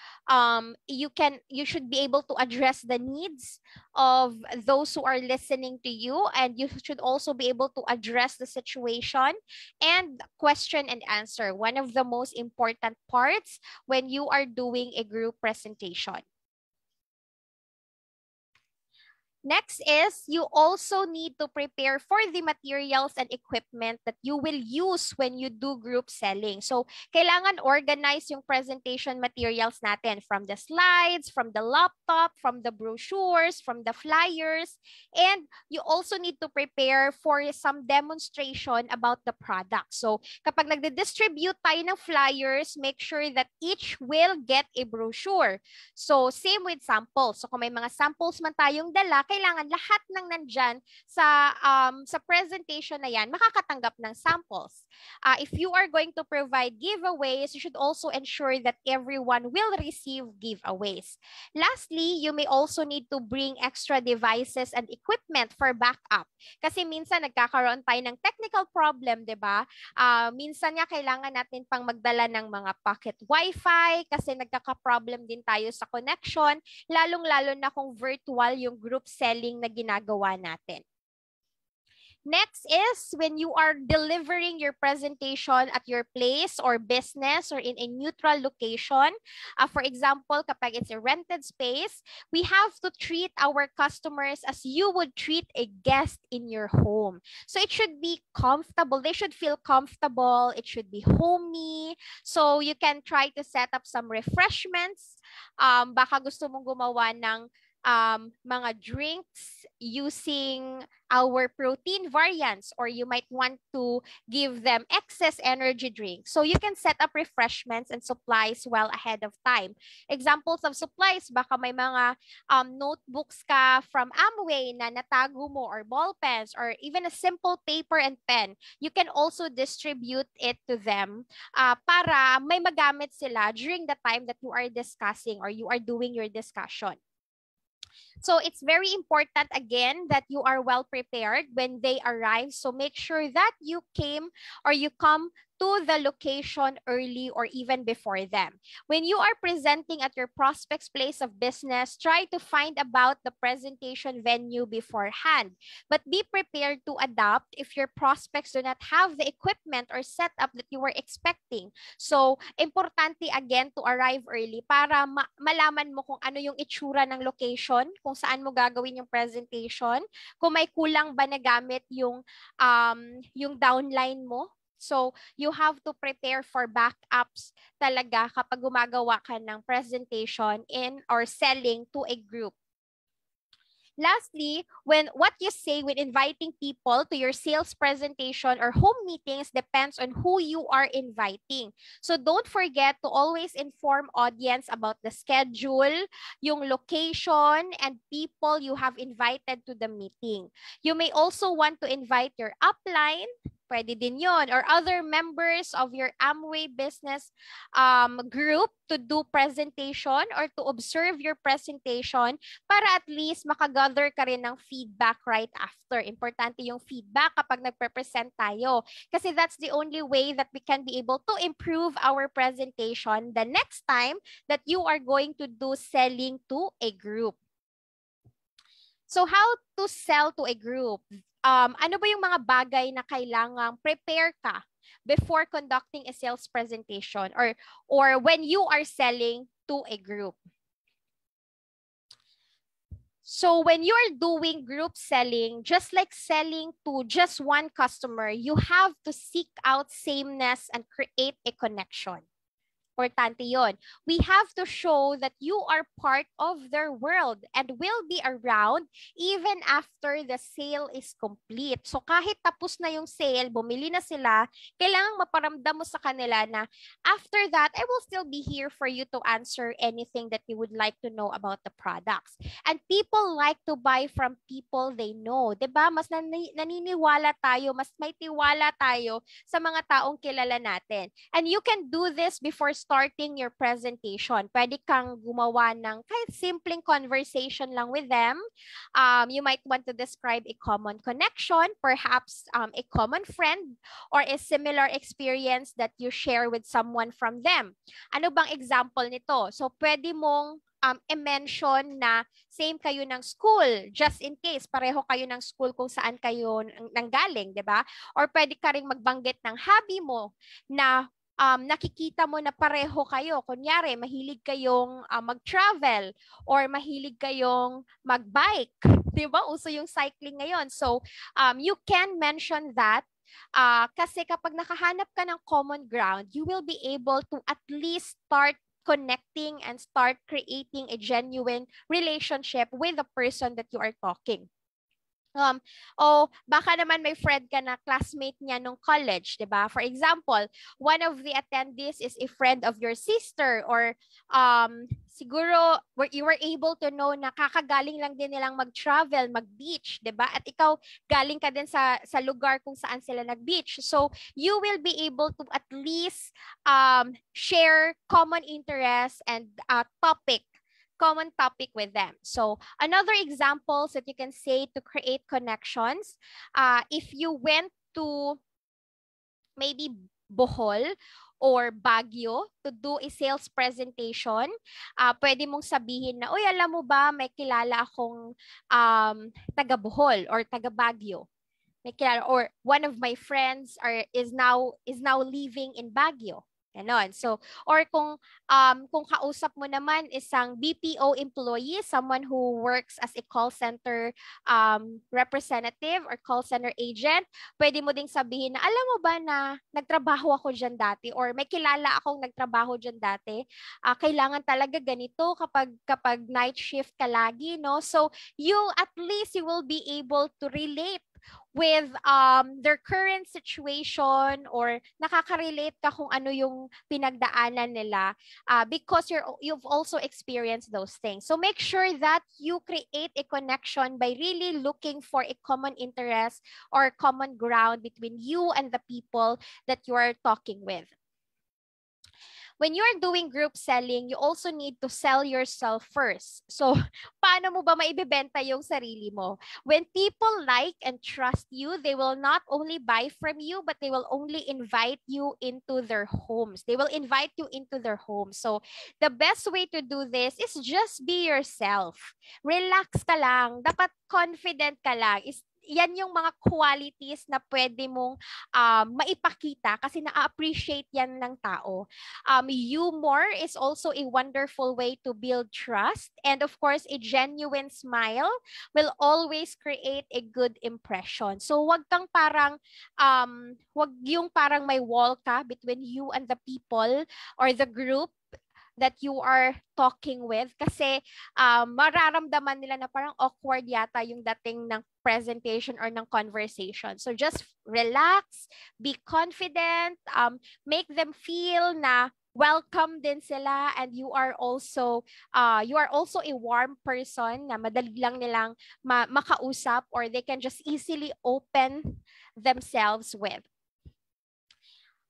Speaker 10: You should be able to address the needs of those who are listening to you, and you should also be able to address the situation and question and answer, one of the most important parts when you are doing a group presentation. Next is you also need to prepare for the materials and equipment that you will use when you do group selling. So, kailangan organize yung presentation materials natin from the slides, from the laptop, from the brochures, from the flyers, and you also need to prepare for some demonstration about the product. So, kapag nagde-distribute tayo ng flyers, make sure that each will get a brochure. So, same with samples. So, kung may mga samples man tayong dala, kailangan lahat ng nandyan sa presentation na yan makakatanggap ng samples. If you are going to provide giveaways, you should also ensure that everyone will receive giveaways. Lastly, you may also need to bring extra devices and equipment for backup. Kasi minsan nagkakaroon tayo ng technical problem, di ba? Minsan nga kailangan natin pang magdala ng mga pocket wifi kasi nagkaka-problem din tayo sa connection, lalong-lalo na kung virtual yung group selling na ginagawa natin. Next is when you are delivering your presentation at your place or business or in a neutral location. For example, kapag it's a rented space, we have to treat our customers as you would treat a guest in your home. So it should be comfortable. They should feel comfortable. It should be homey. So you can try to set up some refreshments. Baka gusto mong gumawa ng mga drinks using our protein variants, or you might want to give them excess energy drinks. So you can set up refreshments and supplies well ahead of time. Examples of supplies, baka may mga notebooks ka from Amway na natago mo, or ball pens, or even a simple paper and pen. You can also distribute it to them para may magamit sila during the time that you are discussing or you are doing your discussion. So it's very important, again, that you are well prepared when they arrive. So make sure that you came or you come to the location early or even before them. When you are presenting at your prospect's place of business, try to find about the presentation venue beforehand. But be prepared to adapt if your prospects do not have the equipment or setup that you were expecting. So, importante again to arrive early para malaman mo kung ano yung itsura ng location, kung kung saan mo gagawin yung presentation, kung may kulang ba na gamit yung downline mo. So, you have to prepare for backups talaga kapag gumagawa ka ng presentation in or selling to a group. Lastly, what you say when inviting people to your sales presentation or home meetings depends on who you are inviting. So don't forget to always inform audience about the schedule, yung location, and people you have invited to the meeting. You may also want to invite your upline, pwede din yun, or other members of your Amway business group to do presentation or to observe your presentation para at least makagather ka rin ng feedback right after. Importante yung feedback kapag nagpe-present tayo. Kasi that's the only way that we can be able to improve our presentation the next time that you are going to do selling to a group. So how to sell to a group? Ano ba yung mga bagay na kailangang prepare ka before conducting a sales presentation or when you are selling to a group? So when you're doing group selling, just like selling to just one customer, you have to seek out sameness and create a connection. Importante yun. We have to show that you are part of their world and will be around even after the sale is complete. So kahit tapos na yung sale, bumili na sila, kailangang maparamdam mo sa kanila na after that, I will still be here for you to answer anything that you would like to know about the products. And people like to buy from people they know. 'Di ba? Mas naniniwala tayo, mas may tiwala tayo sa mga taong kilala natin. And you can do this before starting your presentation. Pwede kang gumawa ng kahit simpleng conversation lang with them. You might want to describe a common connection, perhaps a common friend, or a similar experience that you share with someone from them. Ano bang example nito? So pwede mong i-mention na same kayo ng school, just in case pareho kayo ng school kung saan kayo nanggaling, 'di ba? Or pwede ka ring magbanggit ng hobby mo na nakikita mo na pareho kayo. Kunyari, mahilig kayong mag-travel or mahilig kayong mag-bike. Di ba? Uso yung cycling ngayon. So, you can mention that kasi kapag nakahanap ka ng common ground, you will be able to at least start connecting and start creating a genuine relationship with the person that you are talking. O baka naman may friend ka na classmate niya nung college, 'di ba? For example, one of the attendees is a friend of your sister or siguro you were able to know na kakagaling lang din nilang mag-travel, mag-beach, 'di ba? At ikaw galing ka din sa lugar kung saan sila nag-beach. So, you will be able to at least share common interests and common topic with them. So another examples that you can say to create connections, if you went to maybe Bohol or Baguio to do a sales presentation, pwede mong sabihin na, uy, alam mo ba, may kilala akong taga Bohol or taga Baguio. May kilala, or one of my friends is now living in Baguio. Ganon. So, or kung kausap mo naman isang BPO employee, someone who works as a call center representative or call center agent, pwede mo ding sabihin na, alam mo ba na nagtrabaho ako dyan dati or may kilala akong nagtrabaho dyan dati. Kailangan talaga ganito kapag night shift ka lagi, no? So, at least you will be able to relate with their current situation or nakaka-relate ka kung ano yung pinagdaanan nila because you've also experienced those things. So make sure that you create a connection by really looking for a common interest or common ground between you and the people that you are talking with. When you're doing group selling, you also need to sell yourself first. So, paano mo ba maibebenta yung sarili mo? When people like and trust you, they will not only buy from you, but they will only invite you into their homes. They will invite you into their homes. So, the best way to do this is just be yourself. Relax ka lang. Dapat confident ka lang. yan yung mga qualities na pwede mong maipakita kasi na-appreciate yan ng tao. Humor is also a wonderful way to build trust. And of course, a genuine smile will always create a good impression. So wag kang parang, wag yung parang may wall ka between you and the people or the group that you are talking with kasi mararamdaman nila na parang awkward yata yung dating ng presentation or ng conversation. So just relax, be confident, make them feel na welcome din sila, and you are also a warm person na madali lang nilang makausap, or they can just easily open themselves with.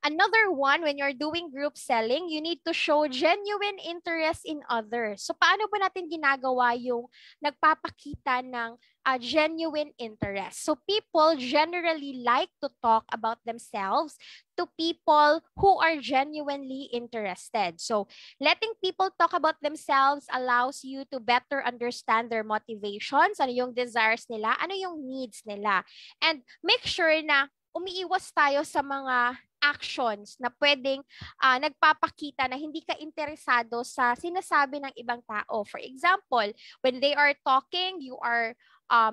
Speaker 10: Another one, when you're doing group selling, you need to show genuine interest in others. So paano ba natin ginagawa yung nagpapakita ng genuine interest? So people generally like to talk about themselves to people who are genuinely interested. So letting people talk about themselves allows you to better understand their motivations, ano yung desires nila, ano yung needs nila. And make sure na umiiwas tayo sa mga actions na pwedeng nagpapakita na hindi ka interesado sa sinasabi ng ibang tao. For example, when they are talking, you are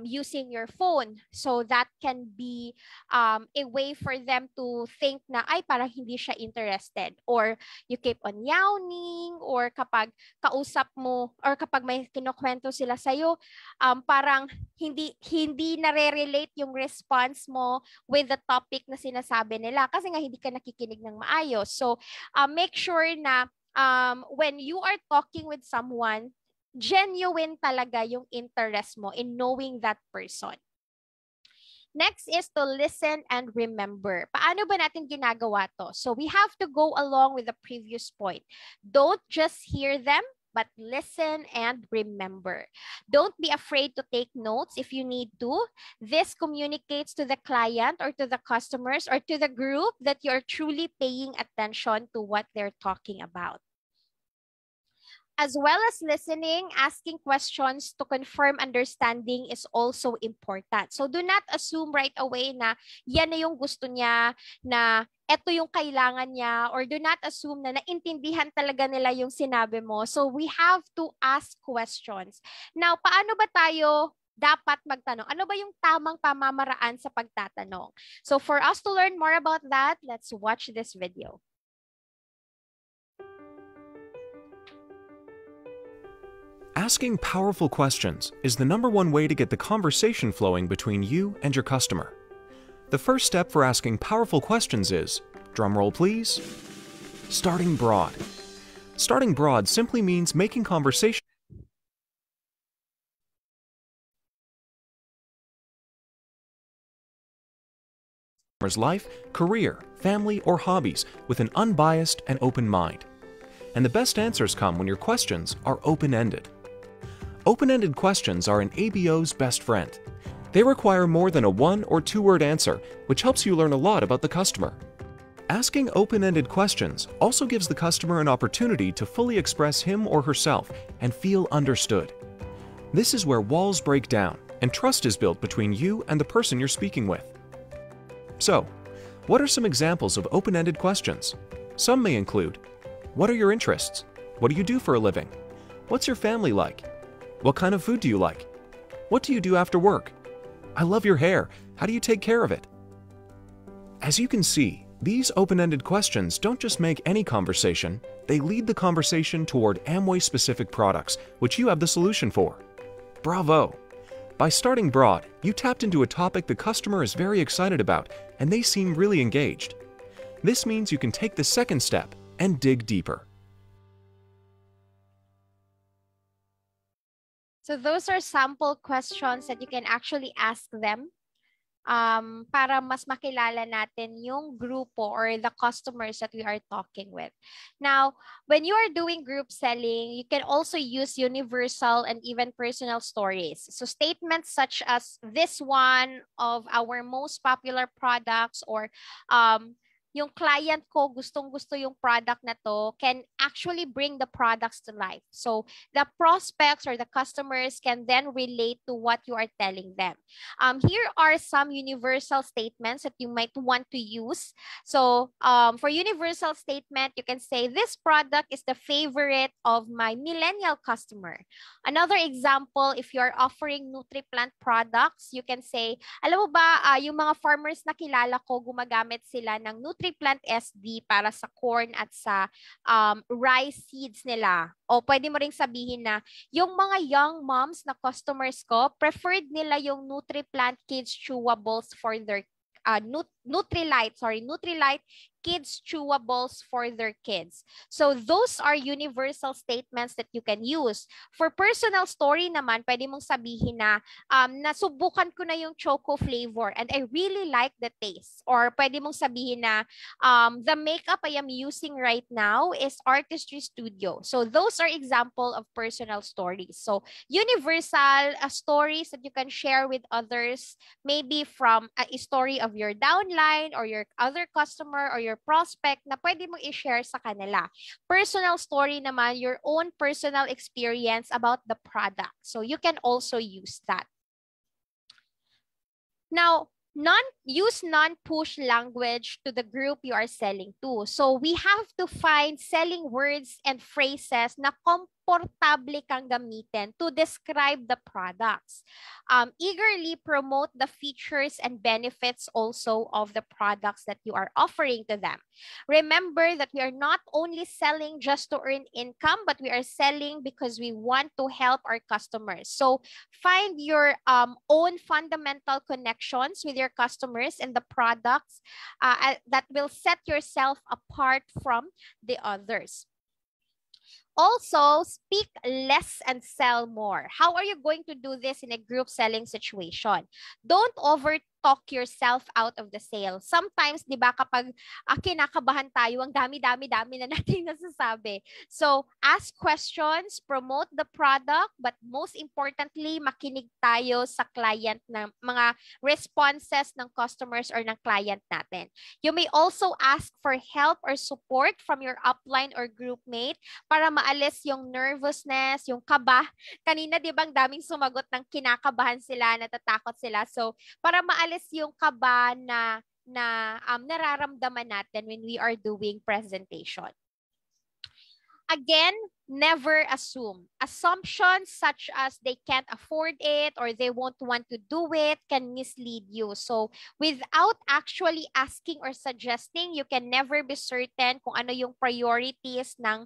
Speaker 10: using your phone. So that can be a way for them to think na, ay, parang hindi siya interested. Or you keep on yawning, or kapag kausap mo, or kapag may kinukwento sila sa'yo, parang hindi nare-relate yung response mo with the topic na sinasabi nila kasi nga hindi ka nakikinig ng maayos. So make sure na when you are talking with someone, genuine talaga yung interest mo in knowing that person. Next is to listen and remember. Paano ba natin ginagawa to? So we have to go along with the previous point. Don't just hear them, but listen and remember. Don't be afraid to take notes if you need to. This communicates to the client or to the customers or to the group that you're truly paying attention to what they're talking about. As well as listening, asking questions to confirm understanding is also important. So do not assume right away na yan na yung gusto niya, na eto yung kailangan niya, or do not assume na naintindihan talaga nila yung sinabi mo. So we have to ask questions. Now, paano ba tayo dapat magtanong? Ano ba yung tamang pamamaraan sa pagtatanong? So for us to learn more about that, let's watch this video.
Speaker 11: Asking powerful questions is the #1 way to get the conversation flowing between you and your customer. The first step for asking powerful questions is, drumroll please, starting broad. Starting broad simply means making conversation life, career, family, or hobbies with an unbiased and open mind. And the best answers come when your questions are open-ended. Open-ended questions are an ABO's best friend. They require more than a 1- or 2-word answer, which helps you learn a lot about the customer. Asking open-ended questions also gives the customer an opportunity to fully express him or herself and feel understood. This is where walls break down and trust is built between you and the person you're speaking with. So, what are some examples of open-ended questions? Some may include, what are your interests? What do you do for a living? What's your family like? What kind of food do you like? What do you do after work? I love your hair. How do you take care of it? As you can see, these open-ended questions don't just make any conversation, they lead the conversation toward Amway-specific products, which you have the solution for. Bravo! By starting broad, you tapped into a topic the customer is very excited about, and they seem really engaged. This means you can take the second step and dig deeper.
Speaker 10: So those are sample questions that you can actually ask them para mas makilala natin yung grupo or the customers that we are talking with. Now, when you are doing group selling, you can also use universal and even personal stories. So statements such as this one of our most popular products, or yung client ko gustong-gusto yung product na to can actually bring the products to life. So the prospects or the customers can then relate to what you are telling them. Here are some universal statements that you might want to use. So for universal statement, you can say this product is the favorite of my millennial customer. Another example, if you're offering NutriPlant products, you can say, alam mo ba, yung mga farmers na kilala ko, gumagamit sila ng NutriPlant SD para sa corn at sa rice seeds nila. O pwede mo ring sabihin na yung mga young moms na customers ko, preferred nila yung NutriPlant Kids Chewables for their Nutrilite kids chewables for their kids. So those are universal statements that you can use. For personal story naman, pwede mong sabihin na nasubukan ko na yung choco flavor and I really like the taste. Or pwede mong sabihin na the makeup I am using right now is Artistry Studio. So those are example of personal stories. So universal stories that you can share with others, maybe from a story of your downline or your other customer or your prospect na pwede mong i-share sa kanila. Personal story naman, your own personal experience about the product. So you can also use that. Now, use non-push language to the group you are selling to. So we have to find selling words and phrases na komportable kang gamitin to describe the products. Eagerly promote the features and benefits also of the products that you are offering to them. Remember that we are not only selling just to earn income, but we are selling because we want to help our customers. So find your own fundamental connections with your customers and the products that will set yourself apart from the others. Also, speak less and sell more. How are you going to do this in a group selling situation? Don't overtalk yourself out of the sale. Sometimes, di ba, kapag kinakabahan tayo, ang dami na natin nasasabi. So, ask questions, promote the product, but most importantly, makinig tayo sa client na mga responses ng customers or ng client natin. You may also ask for help or support from your upline or group mate para maalis yung nervousness, yung kaba. Kanina, di ba, ang daming sumagot ng kinakabahan sila, natatakot sila. So, para maalis yung kaba na nararamdaman natin when we are doing presentation. Again, never assume. Assumptions such as they can't afford it or they won't want to do it can mislead you. So, without actually asking or suggesting, you can never be certain kung ano yung priorities ng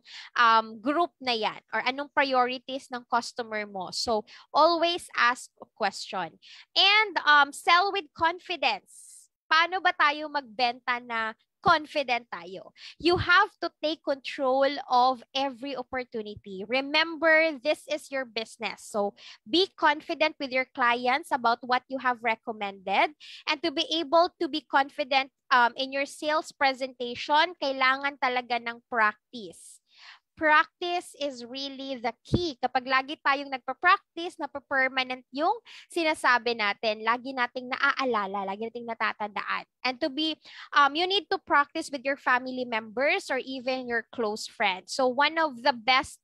Speaker 10: group na yan or anong priorities ng customer mo. So, always ask a question. And sell with confidence. Paano ba tayo magbenta na confident tayo? You have to take control of every opportunity. Remember, this is your business. So be confident with your clients about what you have recommended. And to be able to be confident in your sales presentation, kailangan talaga ng practice. Practice is really the key. Kapag lagi tayong nagpa-practice, na-permanent yung sinasabi natin, lagi nating naaalala, lagi nating natatandaan. And to be, you need to practice with your family members or even your close friends. So one of the best,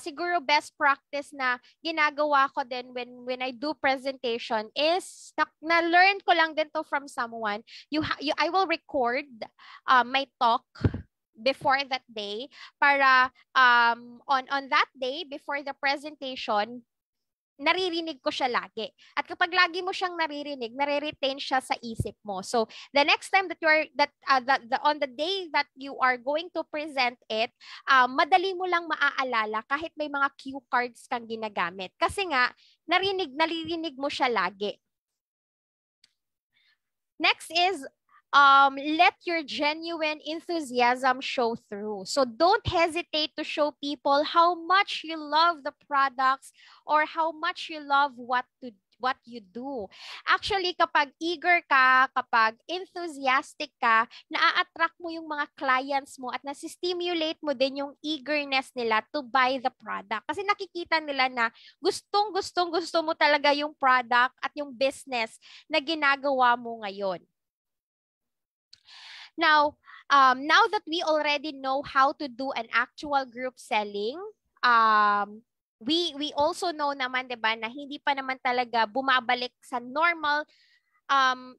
Speaker 10: siguro best practice na ginagawa ko din when I do presentation is na-learn ko lang din to from someone. I will record my talk before that day para on that day before the presentation naririnig ko siya lagi. At kapag lagi mo siyang naririnig, nare-retain siya sa isip mo. So the next time that you are on the day that you are going to present it, madali mo lang maaalala kahit may mga cue cards kang ginagamit. Kasi nga naririnig mo siya lagi. Next is let your genuine enthusiasm show through. So don't hesitate to show people how much you love the products or how much you love what you do. Actually, kapag eager ka, kapag enthusiastic ka, naa-attract mo yung mga clients mo at nasi-stimulate mo din yung eagerness nila to buy the product. Kasi nakikita nila na gusto mo talaga yung product at yung business na ginagawa mo ngayon. Now that we already know how to do an actual group selling, we also know naman, 'di ba, na hindi pa naman talaga bumabalik sa normal um,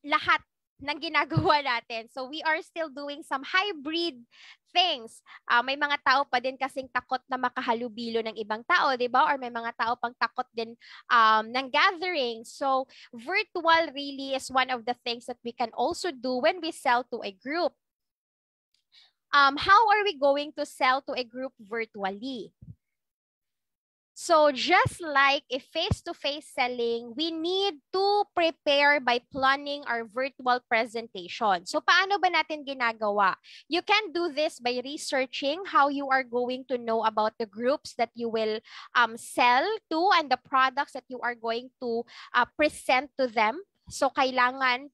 Speaker 10: lahat ng ginagawa natin. So we are still doing some hybrid things. May mga tao pa din kasing takot na makahalubilo ng ibang tao, di ba? Or may mga tao pang takot din ng gathering. So virtual really is one of the things that we can also do when we sell to a group. How are we going to sell to a group virtually? So just like a face-to-face selling, we need to prepare by planning our virtual presentation. So paano ba natin ginagawa? You can do this by researching how you are going to know about the groups that you will sell to and the products that you are going to present to them. So kailangan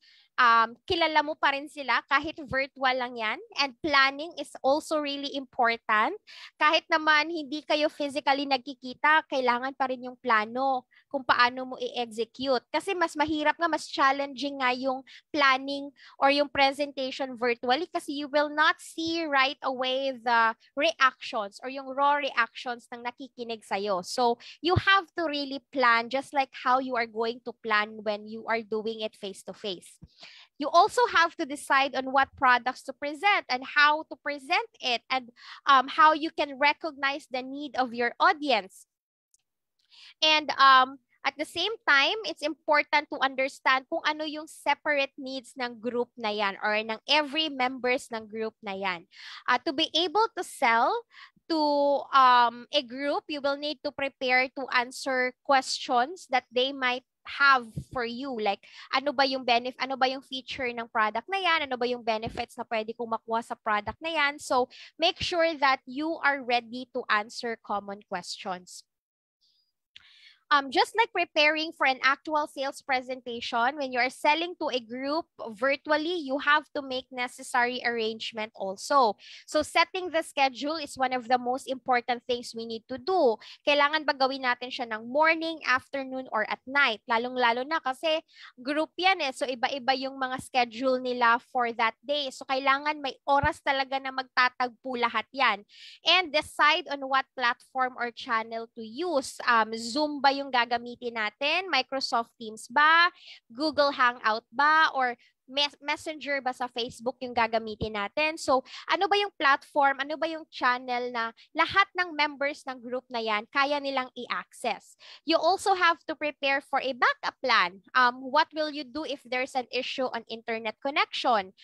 Speaker 10: kilala mo pa rin sila kahit virtual lang yan. And planning is also really important. Kahit naman hindi kayo physically nagkikita, kailangan pa rin yung plano kung paano mo i-execute. Kasi mas mahirap nga, mas challenging nga yung planning or yung presentation virtually kasi you will not see right away the reactions or yung raw reactions ng nakikinig sa'yo. So you have to really plan just like how you are going to plan when you are doing it face-to-face. You also have to decide on what products to present and how to present it and how you can recognize the need of your audience. And at the same time, it's important to understand kung ano yung separate needs ng group na yan or ng every members ng group na yan. To be able to sell to a group, you will need to prepare to answer questions that they might have for you, like ano ba yung benefit, ano ba yung feature ng product na yan, ano ba yung benefits na pwede kong makuha sa product na yan. So make sure that you are ready to answer common questions. Just like preparing for an actual sales presentation, when you are selling to a group virtually, you have to make necessary arrangement also. So setting the schedule is one of the most important things we need to do. Kailangan ba gawin natin siya ng morning, afternoon, or at night? Lalong-lalo na kasi group yan eh. So iba-iba yung mga schedule nila for that day. So kailangan may oras talaga na magtatagpo lahat yan. And decide on what platform or channel to use. Zoom ba yung gagamitin natin? Microsoft Teams ba? Google Hangout ba? Or Messenger ba sa Facebook yung gagamitin natin? So, ano ba yung platform, ano ba yung channel na lahat ng members ng group na yan kaya nilang i-access? You also have to prepare for a backup plan. What will you do if there's an issue on internet connection?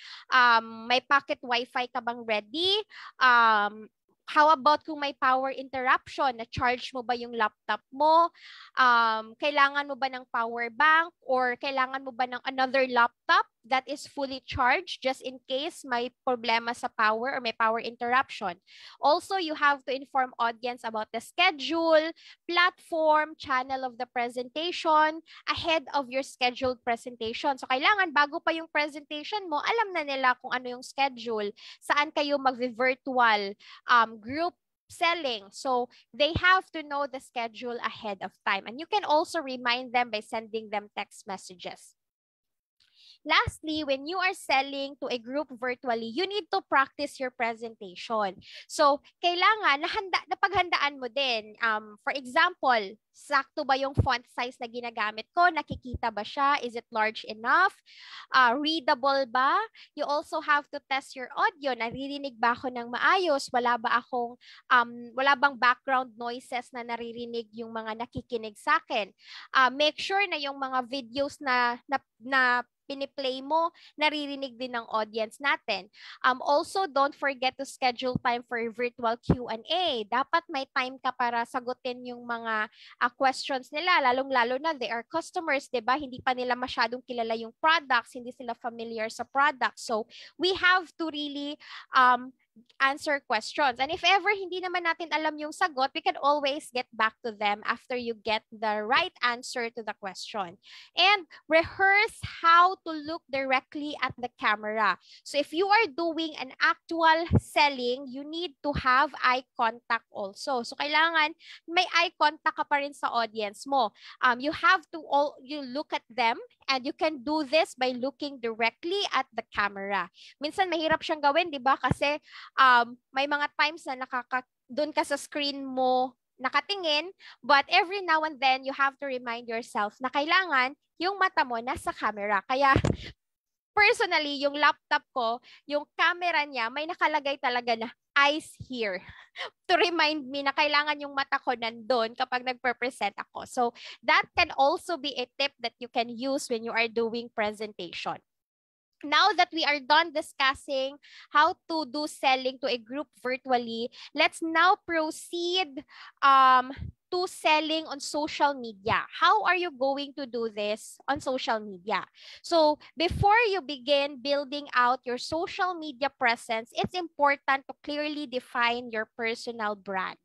Speaker 10: May pocket Wi-Fi ka bang ready? How about kung may power interruption? Na-charge mo ba yung laptop mo? Kailangan mo ba ng power bank? Or kailangan mo ba ng another laptop that is fully charged just in case may problema sa power or may power interruption? Also, you have to inform audience about the schedule, platform, channel of the presentation ahead of your scheduled presentation. So, kailangan bago pa yung presentation mo, alam na nila kung ano yung schedule, saan kayo mag-virtual group selling. So they have to know the schedule ahead of time. And you can also remind them by sending them text messages. Lastly, when you are selling to a group virtually, you need to practice your presentation. So, kailangan napaghandaan mo din. For example, sakto ba yung font size na ginagamit ko? Nakikita ba siya? Is it large enough? Readable ba? You also have to test your audio. Naririnig ba ako ng maayos? Wala bang background noises na naririnig yung mga nakikinig sa akin? Make sure na yung mga videos na piniplay mo, naririnig din ng audience natin. Also, don't forget to schedule time for virtual Q&A. Dapat may time ka para sagutin yung mga questions nila, lalong-lalo na they are customers, 'di ba? Hindi pa nila masyadong kilala yung products, hindi sila familiar sa products. So, we have to really answer questions. And if ever hindi naman natin alam yung sagot, we can always get back to them after you get the right answer to the question. And rehearse how to look directly at the camera. So if you are doing an actual selling, you need to have eye contact also. So kailangan may eye contact ka pa rin sa audience mo. You have to you look at them And you can do this by looking directly at the camera. Minsan mahirap siyang gawin, di ba? Kasi may mga times na doon ka sa screen mo nakatingin, but every now and then you have to remind yourself na kailangan yung mata mo nasa camera. Kaya personally, yung laptop ko, yung camera niya, may nakalagay talaga na eyes here to remind me na kailangan yung mata ko nandun kapag nagpe-present ako. So that can also be a tip that you can use when you are doing presentation. Now that we are done discussing how to do selling to a group virtually, let's now proceed to selling on social media. How are you going to do this on social media? So before you begin building out your social media presence, it's important to clearly define your personal brand.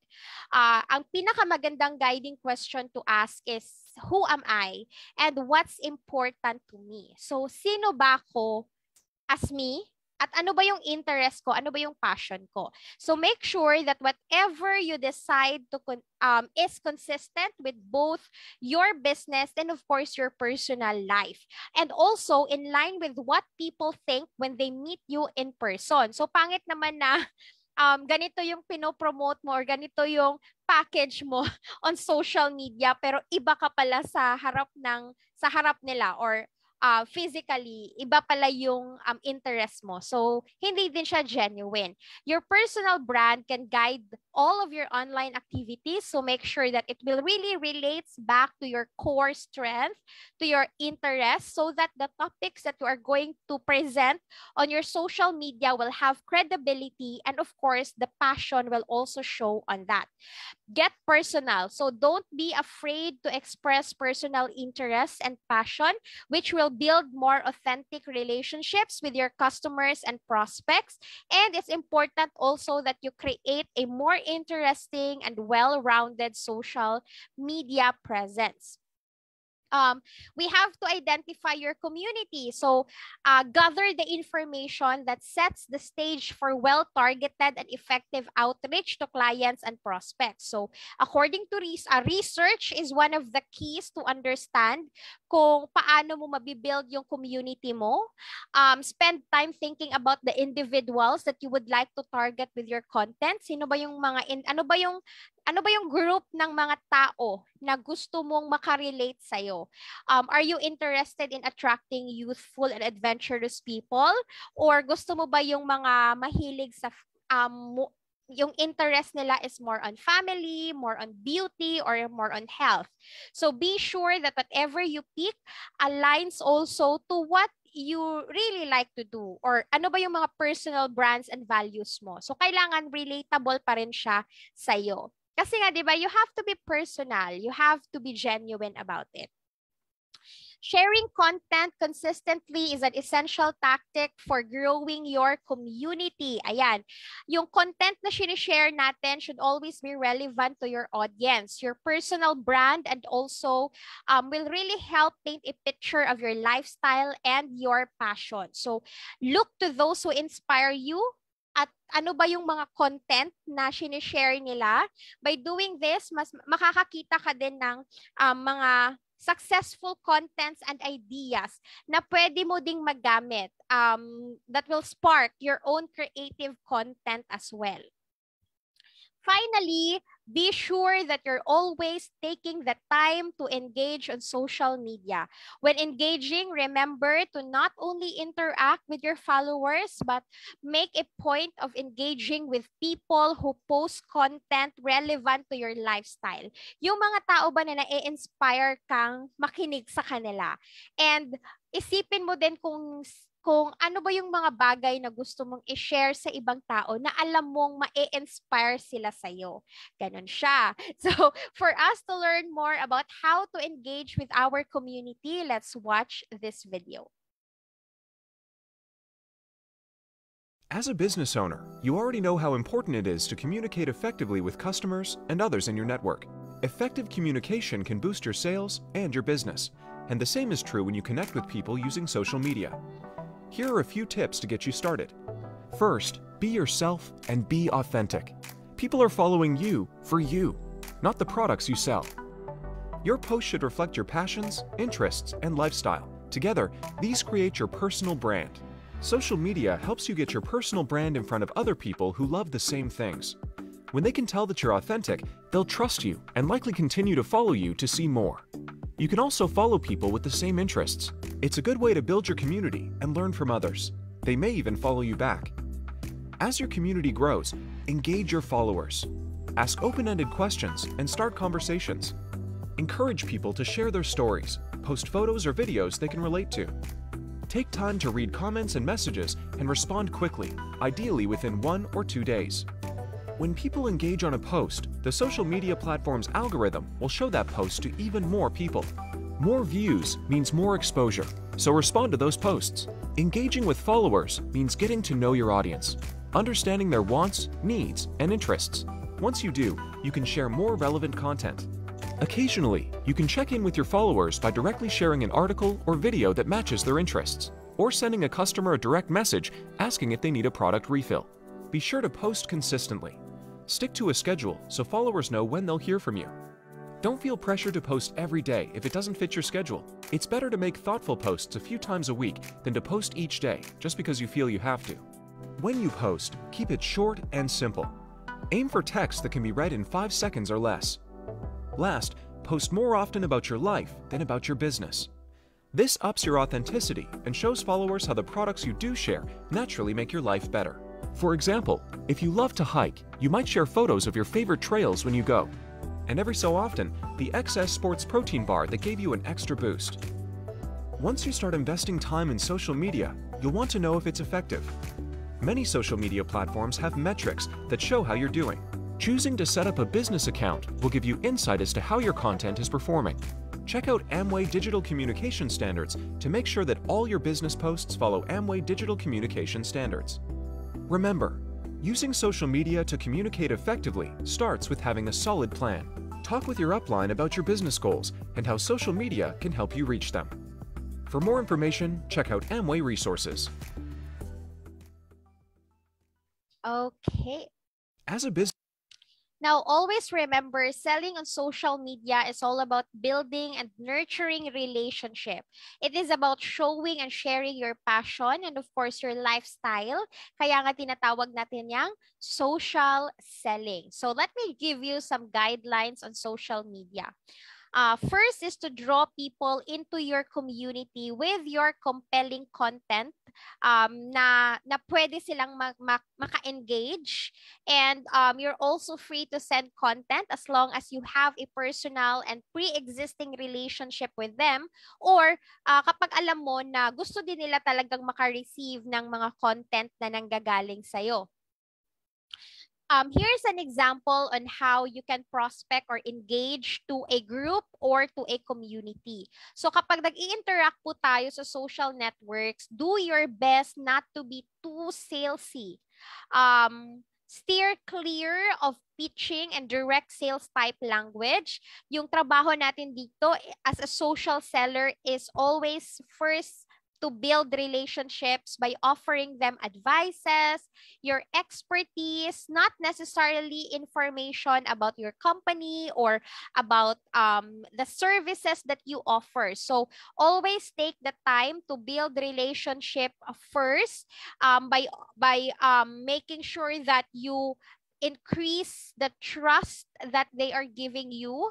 Speaker 10: Ang pinakamagandang guiding question to ask is, who am I and what's important to me? So sino ba ako as me? At ano ba yung interest ko? Ano ba yung passion ko? So make sure that whatever you decide to is consistent with both your business and of course your personal life. And also in line with what people think when they meet you in person. So pangit naman na ganito yung pinopromote mo or ganito yung package mo on social media pero iba ka pala sa harap nila or physically, iba pala yung interest mo. So, hindi din siya genuine. Your personal brand can guide all of your online activities. So, make sure that it will really relates back to your core strength, to your interests, so that the topics that you are going to present on your social media will have credibility. And of course, the passion will also show on that. Get personal. So, don't be afraid to express personal interests and passion, which will build more authentic relationships with your customers and prospects. And it's important also that you create a more interesting and well-rounded social media presence. We have to identify your community. So gather the information that sets the stage for well-targeted and effective outreach to clients and prospects. So according to research is one of the keys to understand kung paano mo mabibuild yung community mo. Spend time thinking about the individuals that you would like to target with your content. Sino ba yung ano ba yung group ng mga tao na gusto mong makarelate sa'yo? Are you interested in attracting youthful and adventurous people? Or gusto mo ba yung mga mahilig sa, yung interest nila is more on family, more on beauty, or more on health? So be sure that whatever you pick aligns also to what you really like to do, or ano ba yung mga personal brands and values mo. So kailangan relatable pa rin siya sa'yo. Kasi nga, di ba, you have to be personal. You have to be genuine about it. Sharing content consistently is an essential tactic for growing your community. Ayan. Yung content na sinishare natin should always be relevant to your audience, your personal brand, and also will really help paint a picture of your lifestyle and your passion. So look to those who inspire you. At ano ba yung mga content na sinishare nila? By doing this, mas makakakita ka din ng mga successful contents and ideas na pwede mo ding magamit that will spark your own creative content as well. Finally, be sure that you're always taking the time to engage on social media. When engaging, remember to not only interact with your followers, but make a point of engaging with people who post content relevant to your lifestyle. Yung mga tao ba na na-inspire kang makinig sa kanila? And isipin mo din kung ano ba yung mga bagay na gusto mong i-share sa ibang tao na alam mong ma-inspire sila sa'yo. Ganon siya. So, for us to learn more about how to engage with our community, let's watch this video.
Speaker 11: As a business owner, you already know how important it is to communicate effectively with customers and others in your network. Effective communication can boost your sales and your business. And the same is true when you connect with people using social media. Here are a few tips to get you started. First, be yourself and be authentic. People are following you for you, not the products you sell. Your post should reflect your passions, interests, and lifestyle. Together, these create your personal brand. Social media helps you get your personal brand in front of other people who love the same things. When they can tell that you're authentic, they'll trust you and likely continue to follow you to see more. You can also follow people with the same interests. It's a good way to build your community and learn from others. They may even follow you back. As your community grows, engage your followers. Ask open-ended questions and start conversations. Encourage people to share their stories, post photos or videos they can relate to. Take time to read comments and messages and respond quickly, ideally within 1 or 2 days. When people engage on a post, the social media platform's algorithm will show that post to even more people. More views means more exposure, so respond to those posts. Engaging with followers means getting to know your audience, understanding their wants, needs, and interests. Once you do, you can share more relevant content. Occasionally, you can check in with your followers by directly sharing an article or video that matches their interests, or sending a customer a direct message asking if they need a product refill. Be sure to post consistently. Stick to a schedule so followers know when they'll hear from you. Don't feel pressure to post every day if it doesn't fit your schedule. It's better to make thoughtful posts a few times a week than to post each day just because you feel you have to. When you post, keep it short and simple. Aim for text that can be read in 5 seconds or less. Last, post more often about your life than about your business. This ups your authenticity and shows followers how the products you do share naturally make your life better. For example, if you love to hike, you might share photos of your favorite trails when you go. And every so often, the XS Sports Protein Bar that gave you an extra boost. Once you start investing time in social media, you'll want to know if it's effective. Many social media platforms have metrics that show how you're doing. Choosing to set up a business account will give you insight as to how your content is performing. Check out Amway Digital Communication Standards to make sure that all your business posts follow Amway Digital Communication Standards. Remember, using social media to communicate effectively starts with having a solid plan. Talk with your upline about your business goals and how social media can help you reach them. For more information, check out Amway Resources.
Speaker 10: Okay.
Speaker 11: As a business
Speaker 10: Now, always remember, selling on social media is all about building and nurturing relationship. It is about showing and sharing your passion and of course your lifestyle. Kaya nga tinatawag natin yang social selling. So let me give you some guidelines on social media. First is to draw people into your community with your compelling content na pwede silang maka-engage. And you're also free to send content as long as you have a personal and pre-existing relationship with them, or kapag alam mo na gusto din nila talagang maka-receive ng mga content na nanggagaling sa'yo. Here's an example on how you can prospect or engage to a group or to a community. So kapag nag-i-interact po tayo sa social networks, do your best not to be too salesy. Steer clear of pitching and direct sales type language. Yung trabaho natin dito as a social seller is always first to build relationships by offering them advices, your expertise, not necessarily information about your company or about the services that you offer. So always take the time to build relationship first by making sure that you increase the trust that they are giving you.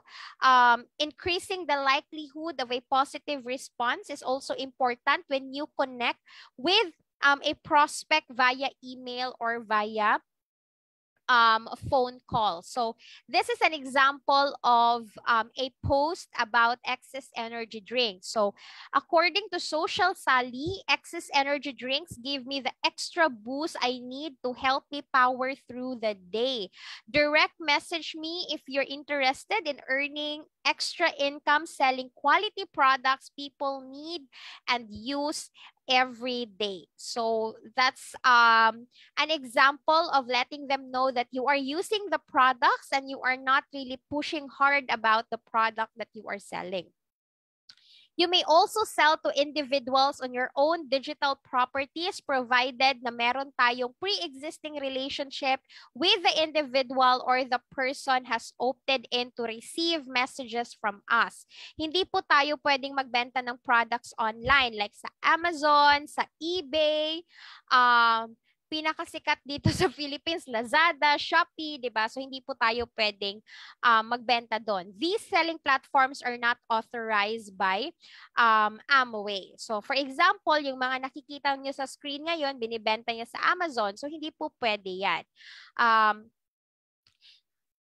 Speaker 10: Increasing the likelihood of a positive response is also important when you connect with a prospect via email or via phone call. So this is an example of a post about excess energy drinks. So according to Social Sally, excess energy drinks give me the extra boost I need to help me power through the day. Direct message me if you're interested in earning extra income selling quality products people need and use every day. So that's an example of letting them know that you are using the products and you are not really pushing hard about the product that you are selling. You may also sell to individuals on your own digital properties provided na meron tayong pre-existing relationship with the individual or the person has opted in to receive messages from us. Hindi po tayo pwedeng magbenta ng products online like sa Amazon, sa eBay, pinakasikat dito sa Philippines, Lazada, Shopee, di ba? So, hindi po tayo pwedeng magbenta doon. These selling platforms are not authorized by Amway. So, for example, yung mga nakikita nyo sa screen ngayon, binibenta niya sa Amazon. So, hindi po pwede yan.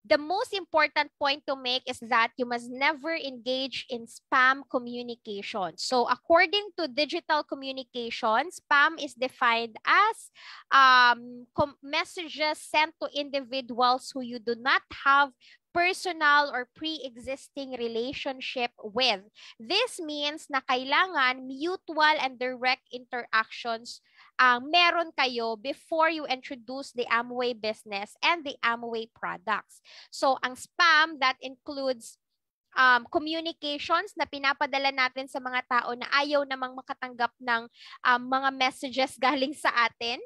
Speaker 10: The most important point to make is that you must never engage in spam communication. So according to digital communication, spam is defined as messages sent to individuals who you do not have personal or pre-existing relationship with. This means na kailangan mutual and direct interactions meron kayo before you introduce the Amway business and the Amway products. So, ang spam, that includes communications na pinapadala natin sa mga tao na ayaw namang makatanggap ng mga messages galing sa atin.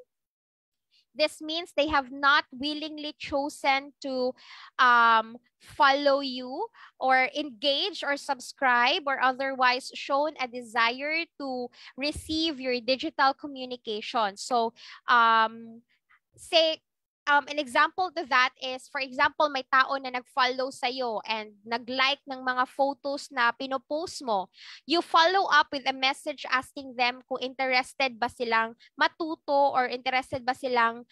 Speaker 10: This means they have not willingly chosen to follow you or engage or subscribe or otherwise shown a desire to receive your digital communication. So, say, an example to that is, for example, may tao na nag-follow sa'yo and nag-like ng mga photos na pinopost mo. You follow up with a message asking them kung interested ba silang matuto or interested ba silang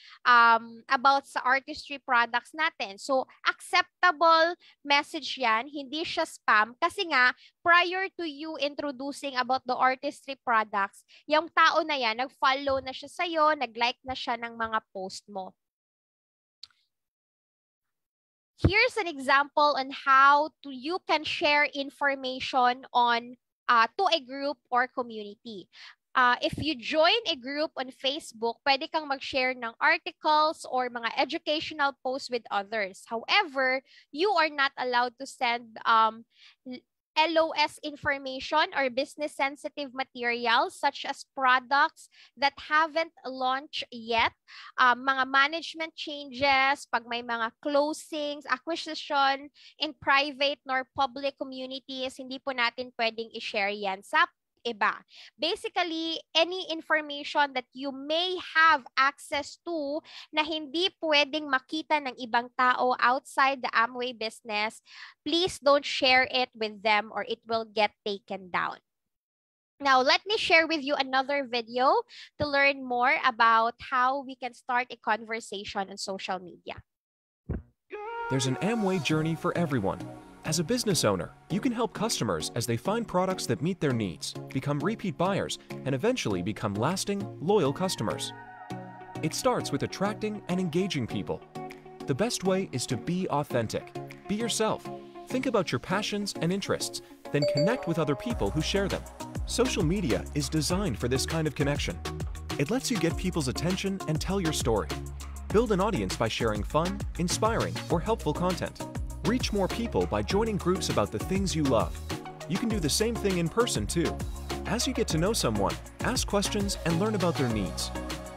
Speaker 10: about sa artistry products natin. So, acceptable message yan, hindi siya spam kasi nga, prior to you introducing about the artistry products, yung tao na yan, nag-follow na siya sa'yo, nag-like na siya ng mga post mo. Here's an example on how you can share information on to a group or community. If you join a group on Facebook, pwede kang mag-share ng articles or mga educational posts with others. However, you are not allowed to send LOS information or business sensitive materials such as products that haven't launched yet, mga management changes, pag may mga closings, acquisition in private nor public communities, hindi po natin pwedeng i-share yan sa iba. Basically, any information that you may have access to na hindi pwedeng makita ng ibang tao outside the Amway business, please don't share it with them or it will get taken down. Now, let me share with you another video to learn more about how we can start a conversation on social media.
Speaker 11: There's an Amway journey for everyone. As a business owner, you can help customers as they find products that meet their needs, become repeat buyers, and eventually become lasting, loyal customers. It starts with attracting and engaging people. The best way is to be authentic. Be yourself. Think about your passions and interests, then connect with other people who share them. Social media is designed for this kind of connection. It lets you get people's attention and tell your story. Build an audience by sharing fun, inspiring, or helpful content. Reach more people by joining groups about the things you love. You can do the same thing in person too. As you get to know someone, ask questions and learn about their needs.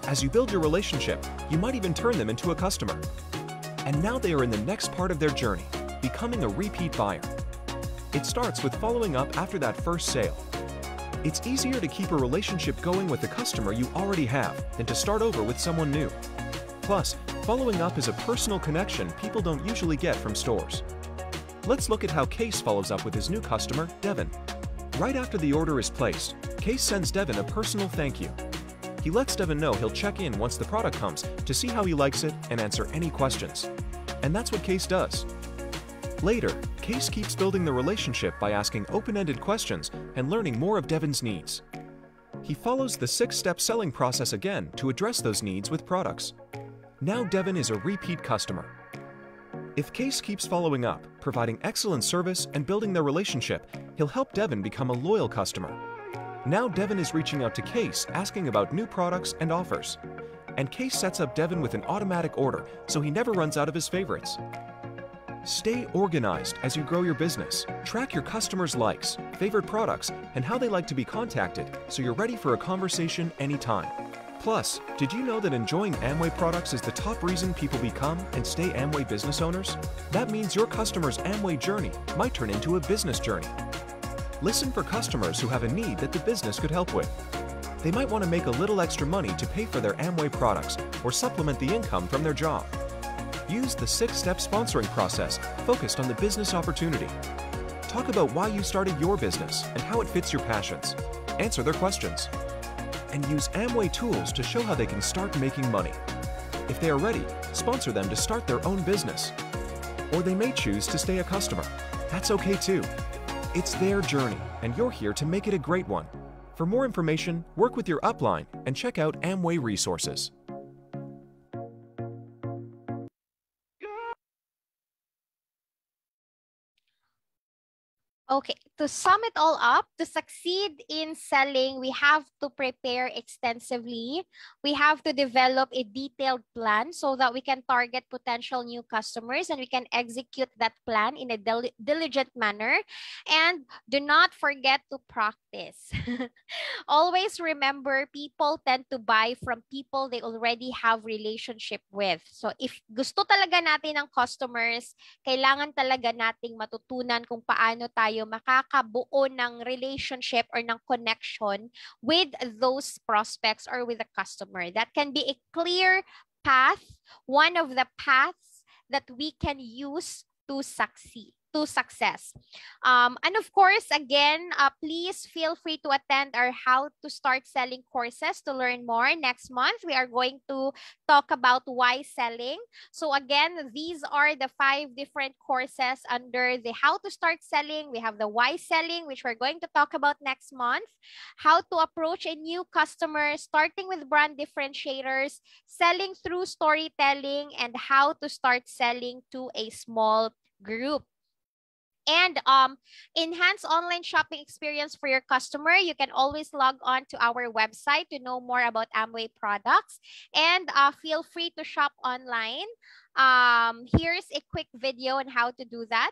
Speaker 11: As you build your relationship, you might even turn them into a customer. And now they are in the next part of their journey, becoming a repeat buyer. It starts with following up after that first sale. It's easier to keep a relationship going with the customer you already have than to start over with someone new. Plus, following up is a personal connection people don't usually get from stores. Let's look at how Case follows up with his new customer, Devin. Right after the order is placed, Case sends Devin a personal thank you. He lets Devin know he'll check in once the product comes to see how he likes it and answer any questions. And that's what Case does. Later, Case keeps building the relationship by asking open-ended questions and learning more of Devin's needs. He follows the 6-step selling process again to address those needs with products. Now Devin is a repeat customer. If Case keeps following up, providing excellent service and building their relationship, he'll help Devin become a loyal customer. Now Devin is reaching out to Case asking about new products and offers. And Case sets up Devin with an automatic order so he never runs out of his favorites. Stay organized as you grow your business. Track your customers' likes, favorite products, and how they like to be contacted so you're ready for a conversation anytime. Plus, did you know that enjoying Amway products is the top reason people become and stay Amway business owners? That means your customer's Amway journey might turn into a business journey. Listen for customers who have a need that the business could help with. They might want to make a little extra money to pay for their Amway products or supplement the income from their job. Use the 6-step sponsoring process focused on the business opportunity. Talk about why you started your business and how it fits your passions. Answer their questions. And use Amway tools to show how they can start making money. If they are ready, sponsor them to start their own business. Or they may choose to stay a customer. That's okay too. It's their journey, and you're here to make it a great one. For more information, work with your upline and check out Amway resources.
Speaker 10: Okay, to sum it all up, to succeed in selling, we have to prepare extensively. We have to develop a detailed plan so that we can target potential new customers and we can execute that plan in a diligent manner. And do not forget to practice. Always remember, people tend to buy from people they already have relationship with. So if gusto talaga natin ng customers, kailangan talaga nating matutunan kung paano tayo makakabuo ng relationship or ng connection with those prospects or with the customer. That can be a clear path, one of the paths that we can use to succeed. To success. And of course, again, please feel free to attend our How to Start Selling courses to learn more. Next month, we are going to talk about why selling. So again, these are the 5 different courses under the How to Start Selling. We have the why selling, which we're going to talk about next month. How to approach a new customer, starting with brand differentiators, selling through storytelling, and how to start selling to a small group. And enhance online shopping experience for your customer. You can always log on to our website to know more about Amway products. And feel free to shop online. Here's a quick video on how to do that.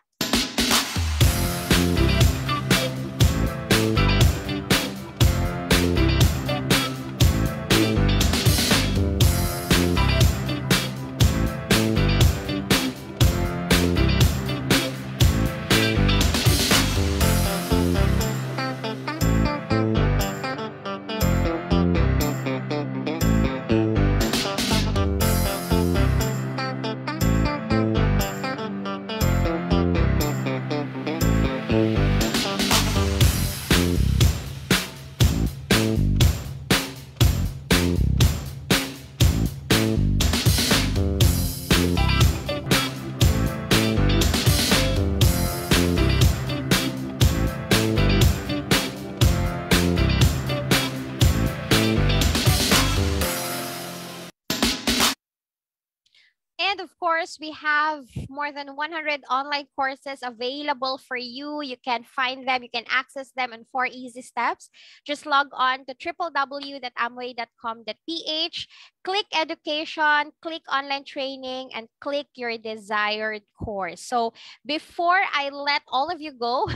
Speaker 10: And of course, we have more than 100 online courses available for you. You can find them, you can access them in 4 easy steps. Just log on to www.amway.com.ph, click education, click online training, and click your desired course. So before I let all of you go,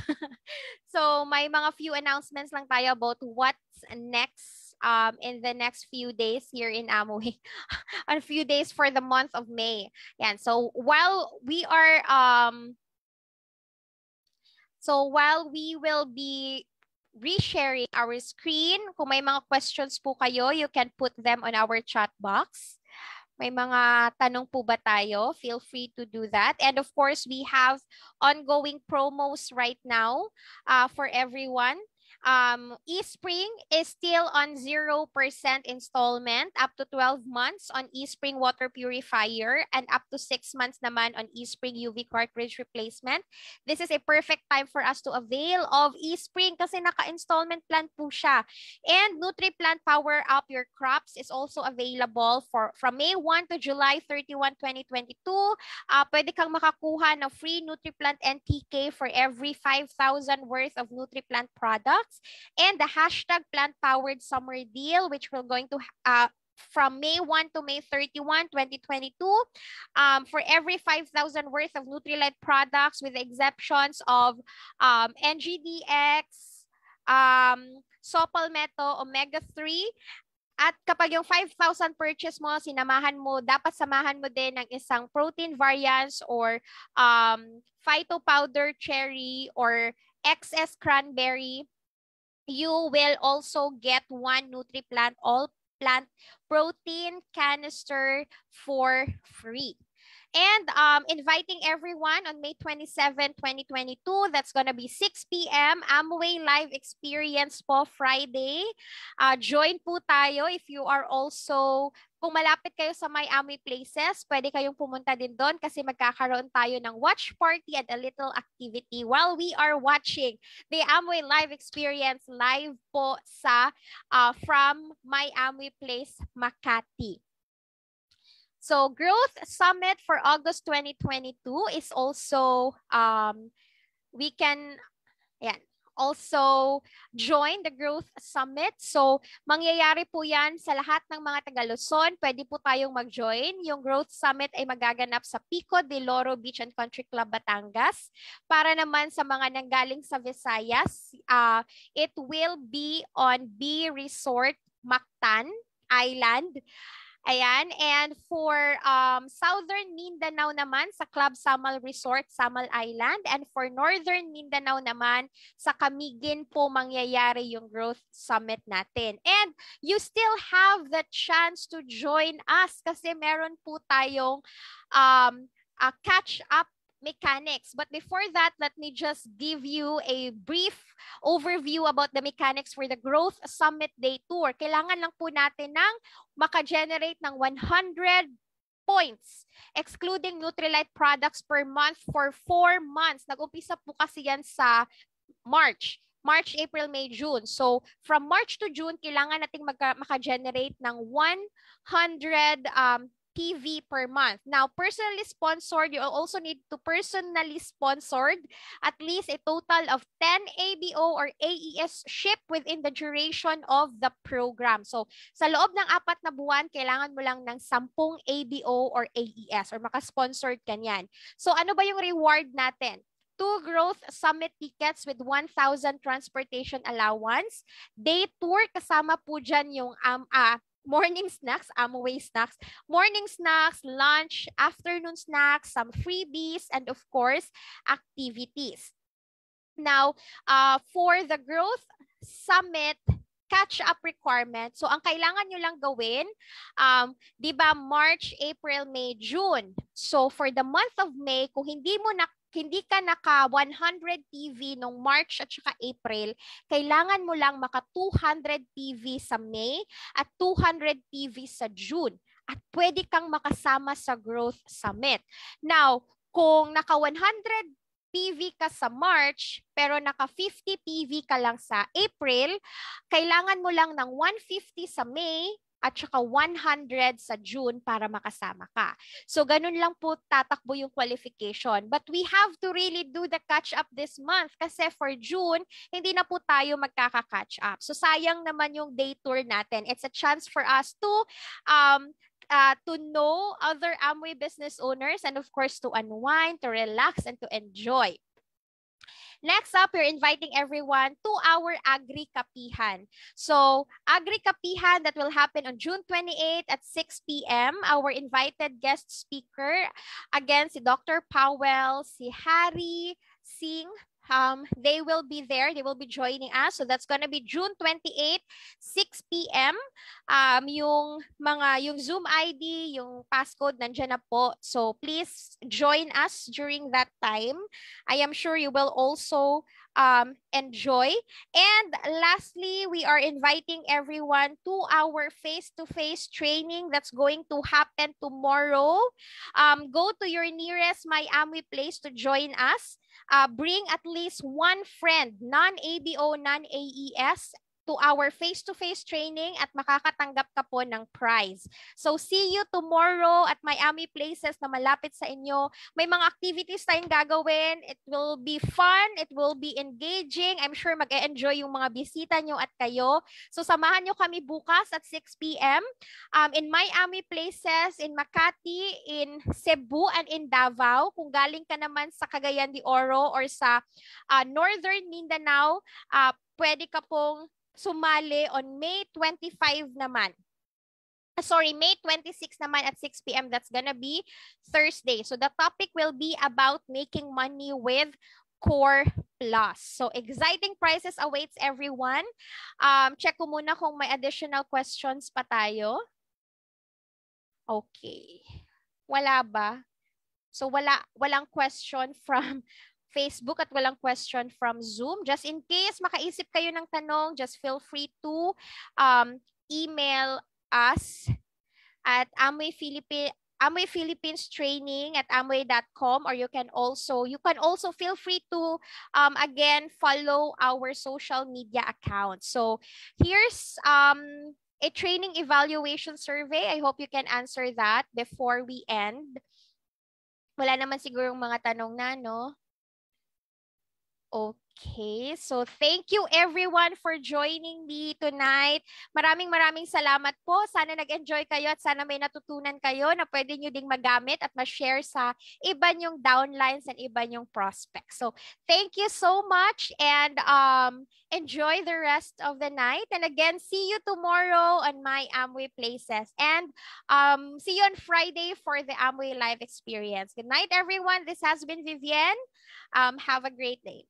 Speaker 10: so may mga few announcements lang tayo about what's next in the next few days here in Amway. A few days for the month of May. Yan. So while we will be resharing our screen, kung may mga questions po kayo, you can put them on our chat box. May mga tanong po ba tayo? Feel free to do that. And of course, we have ongoing promos right now for everyone. eSpring is still on 0% installment up to 12 months on eSpring water purifier and up to 6 months naman on eSpring UV cartridge replacement. This is a perfect time for us to avail of eSpring kasi naka-installment plan po siya. And NutriPlant Power Up Your Crops is also available from May 1 to July 31, 2022. Pwede kang makakuha ng free NutriPlant NTK for every 5,000 worth of NutriPlant products. And the hashtag plant-powered summer deal, which we're going to from May 1 to May 31, 2022, for every 5,000 worth of Nutrilite products with the exceptions of NGDX, Sopalmeto, Omega-3. At kapag yung 5,000 purchase mo, sinamahan mo, dapat samahan mo din ng isang protein variants or phyto powder cherry or XS cranberry, you will also get one NutriPlant all plant protein canister for free. And inviting everyone on May 27, 2022. That's gonna be 6 p.m. Amway Live Experience po Friday. Join po tayo if you are also, kung malapit kayo sa may Amway places, pwede kayong pumunta din doon kasi magkakaroon tayo ng watch party and a little activity while we are watching the Amway Live Experience live po sa from my Amway Place, Makati. So Growth Summit for August 2022 is also, we can also join the Growth Summit. So mangyayari po yan sa lahat ng mga taga-Luzon. Pwede po tayong mag-join. Yung Growth Summit ay magaganap sa Pico de Loro Beach and Country Club, Batangas. Para naman sa mga nanggaling sa Visayas, it will be on B Resort Mactan Island. Ayan, and for Southern Mindanao naman sa Club Samal Resort, Samal Island, and for Northern Mindanao naman sa Camiguin po mangyayari yung Growth Summit natin. And you still have the chance to join us kasi meron po tayong catch-up mechanics. But before that, let me just give you a brief overview about the mechanics for the Growth Summit Day Tour. Kailangan lang po natin ng maka-generate ng 100 points, excluding Nutrilite products per month for 4 months. Nag-umpisa po kasi yan sa March, April, May, June. So, from March to June, kailangan nating maka-generate ng 100 TV per month. Now, personally sponsored, you also need to personally sponsored at least a total of 10 ABO or AES shipped within the duration of the program. So, sa loob ng 4 na buwan, kailangan mo lang ng 10 ABO or AES or maka-sponsored kanyan. So, ano ba yung reward natin? 2 Growth Summit tickets with 1,000 transportation allowance. Day tour, kasama po dyan yung morning snacks, Amway snacks, morning snacks, lunch, afternoon snacks, some freebies, and of course, activities. Now, for the Growth Summit catch-up requirement, so ang kailangan nyo lang gawin, di ba March, April, May, June. So for the month of May, kung hindi ka naka 100 TV nung March at saka April, kailangan mo lang maka 200 TV sa May at 200 TV sa June. At pwede kang makasama sa Growth Summit. Now, kung naka 100 TV ka sa March, pero naka 50 TV ka lang sa April, kailangan mo lang ng 150 sa May at saka 100 sa June para makasama ka. So, ganun lang po tatakbo yung qualification. But we have to really do the catch-up this month kasi for June, hindi na po tayo magkaka-catch up. So, sayang naman yung day tour natin. It's a chance for us to know other Amway business owners and of course to unwind, to relax, and to enjoy. Next up, we're inviting everyone to our Agri-Kapihan. So, Agri-Kapihan that will happen on June 28 at 6 p.m. Our invited guest speaker, again, si Dr. Powell, si Harry Singh, they will be there. They will be joining us. So that's gonna be June 28, 6 p.m. Yung Zoom ID, yung passcode nandiyan na po. So please join us during that time. I am sure you will also enjoy. And lastly, we are inviting everyone to our face-to-face training that's going to happen tomorrow. Go to your nearest My Amway place to join us. Bring at least one friend, non-ABO, non-AES, to our face-to-face training at makakatanggap ka po ng prize. So see you tomorrow at Miami Places na malapit sa inyo. May mga activities tayong gagawin. It will be fun. It will be engaging. I'm sure mag-e-enjoy yung mga bisita nyo at kayo. So samahan nyo kami bukas at 6 p.m. In Miami Places, in Makati, in Cebu, and in Davao. Kung galing ka naman sa Cagayan de Oro or sa Northern Mindanao, pwede ka pong sumali on May 25 naman. Sorry, May 26 naman at 6 p.m. That's gonna be Thursday. So the topic will be about making money with Core Plus. So exciting prizes awaits everyone. Check ko muna kung may additional questions pa tayo. Okay. Wala ba? So walang question from Facebook at walang question from Zoom. Just in case makaisip kayo ng tanong, just feel free to email us at Amway Philippines Training at amway.com, or you can also feel free to again follow our social media accounts. So here's a training evaluation survey. I hope you can answer that before we end. Wala naman sigurong mga tanong na, no? Okay, so thank you everyone for joining me tonight. Maraming salamat po. Sana nag-enjoy kayo at sana may natutunan kayo na pwede nyo ding magamit at ma-share sa iba nyong downlines and iba nyong prospects. So thank you so much and enjoy the rest of the night. And again, see you tomorrow on my Amway Places. And see you on Friday for the Amway Live experience. Good night, everyone. This has been Vivienne. Have a great day.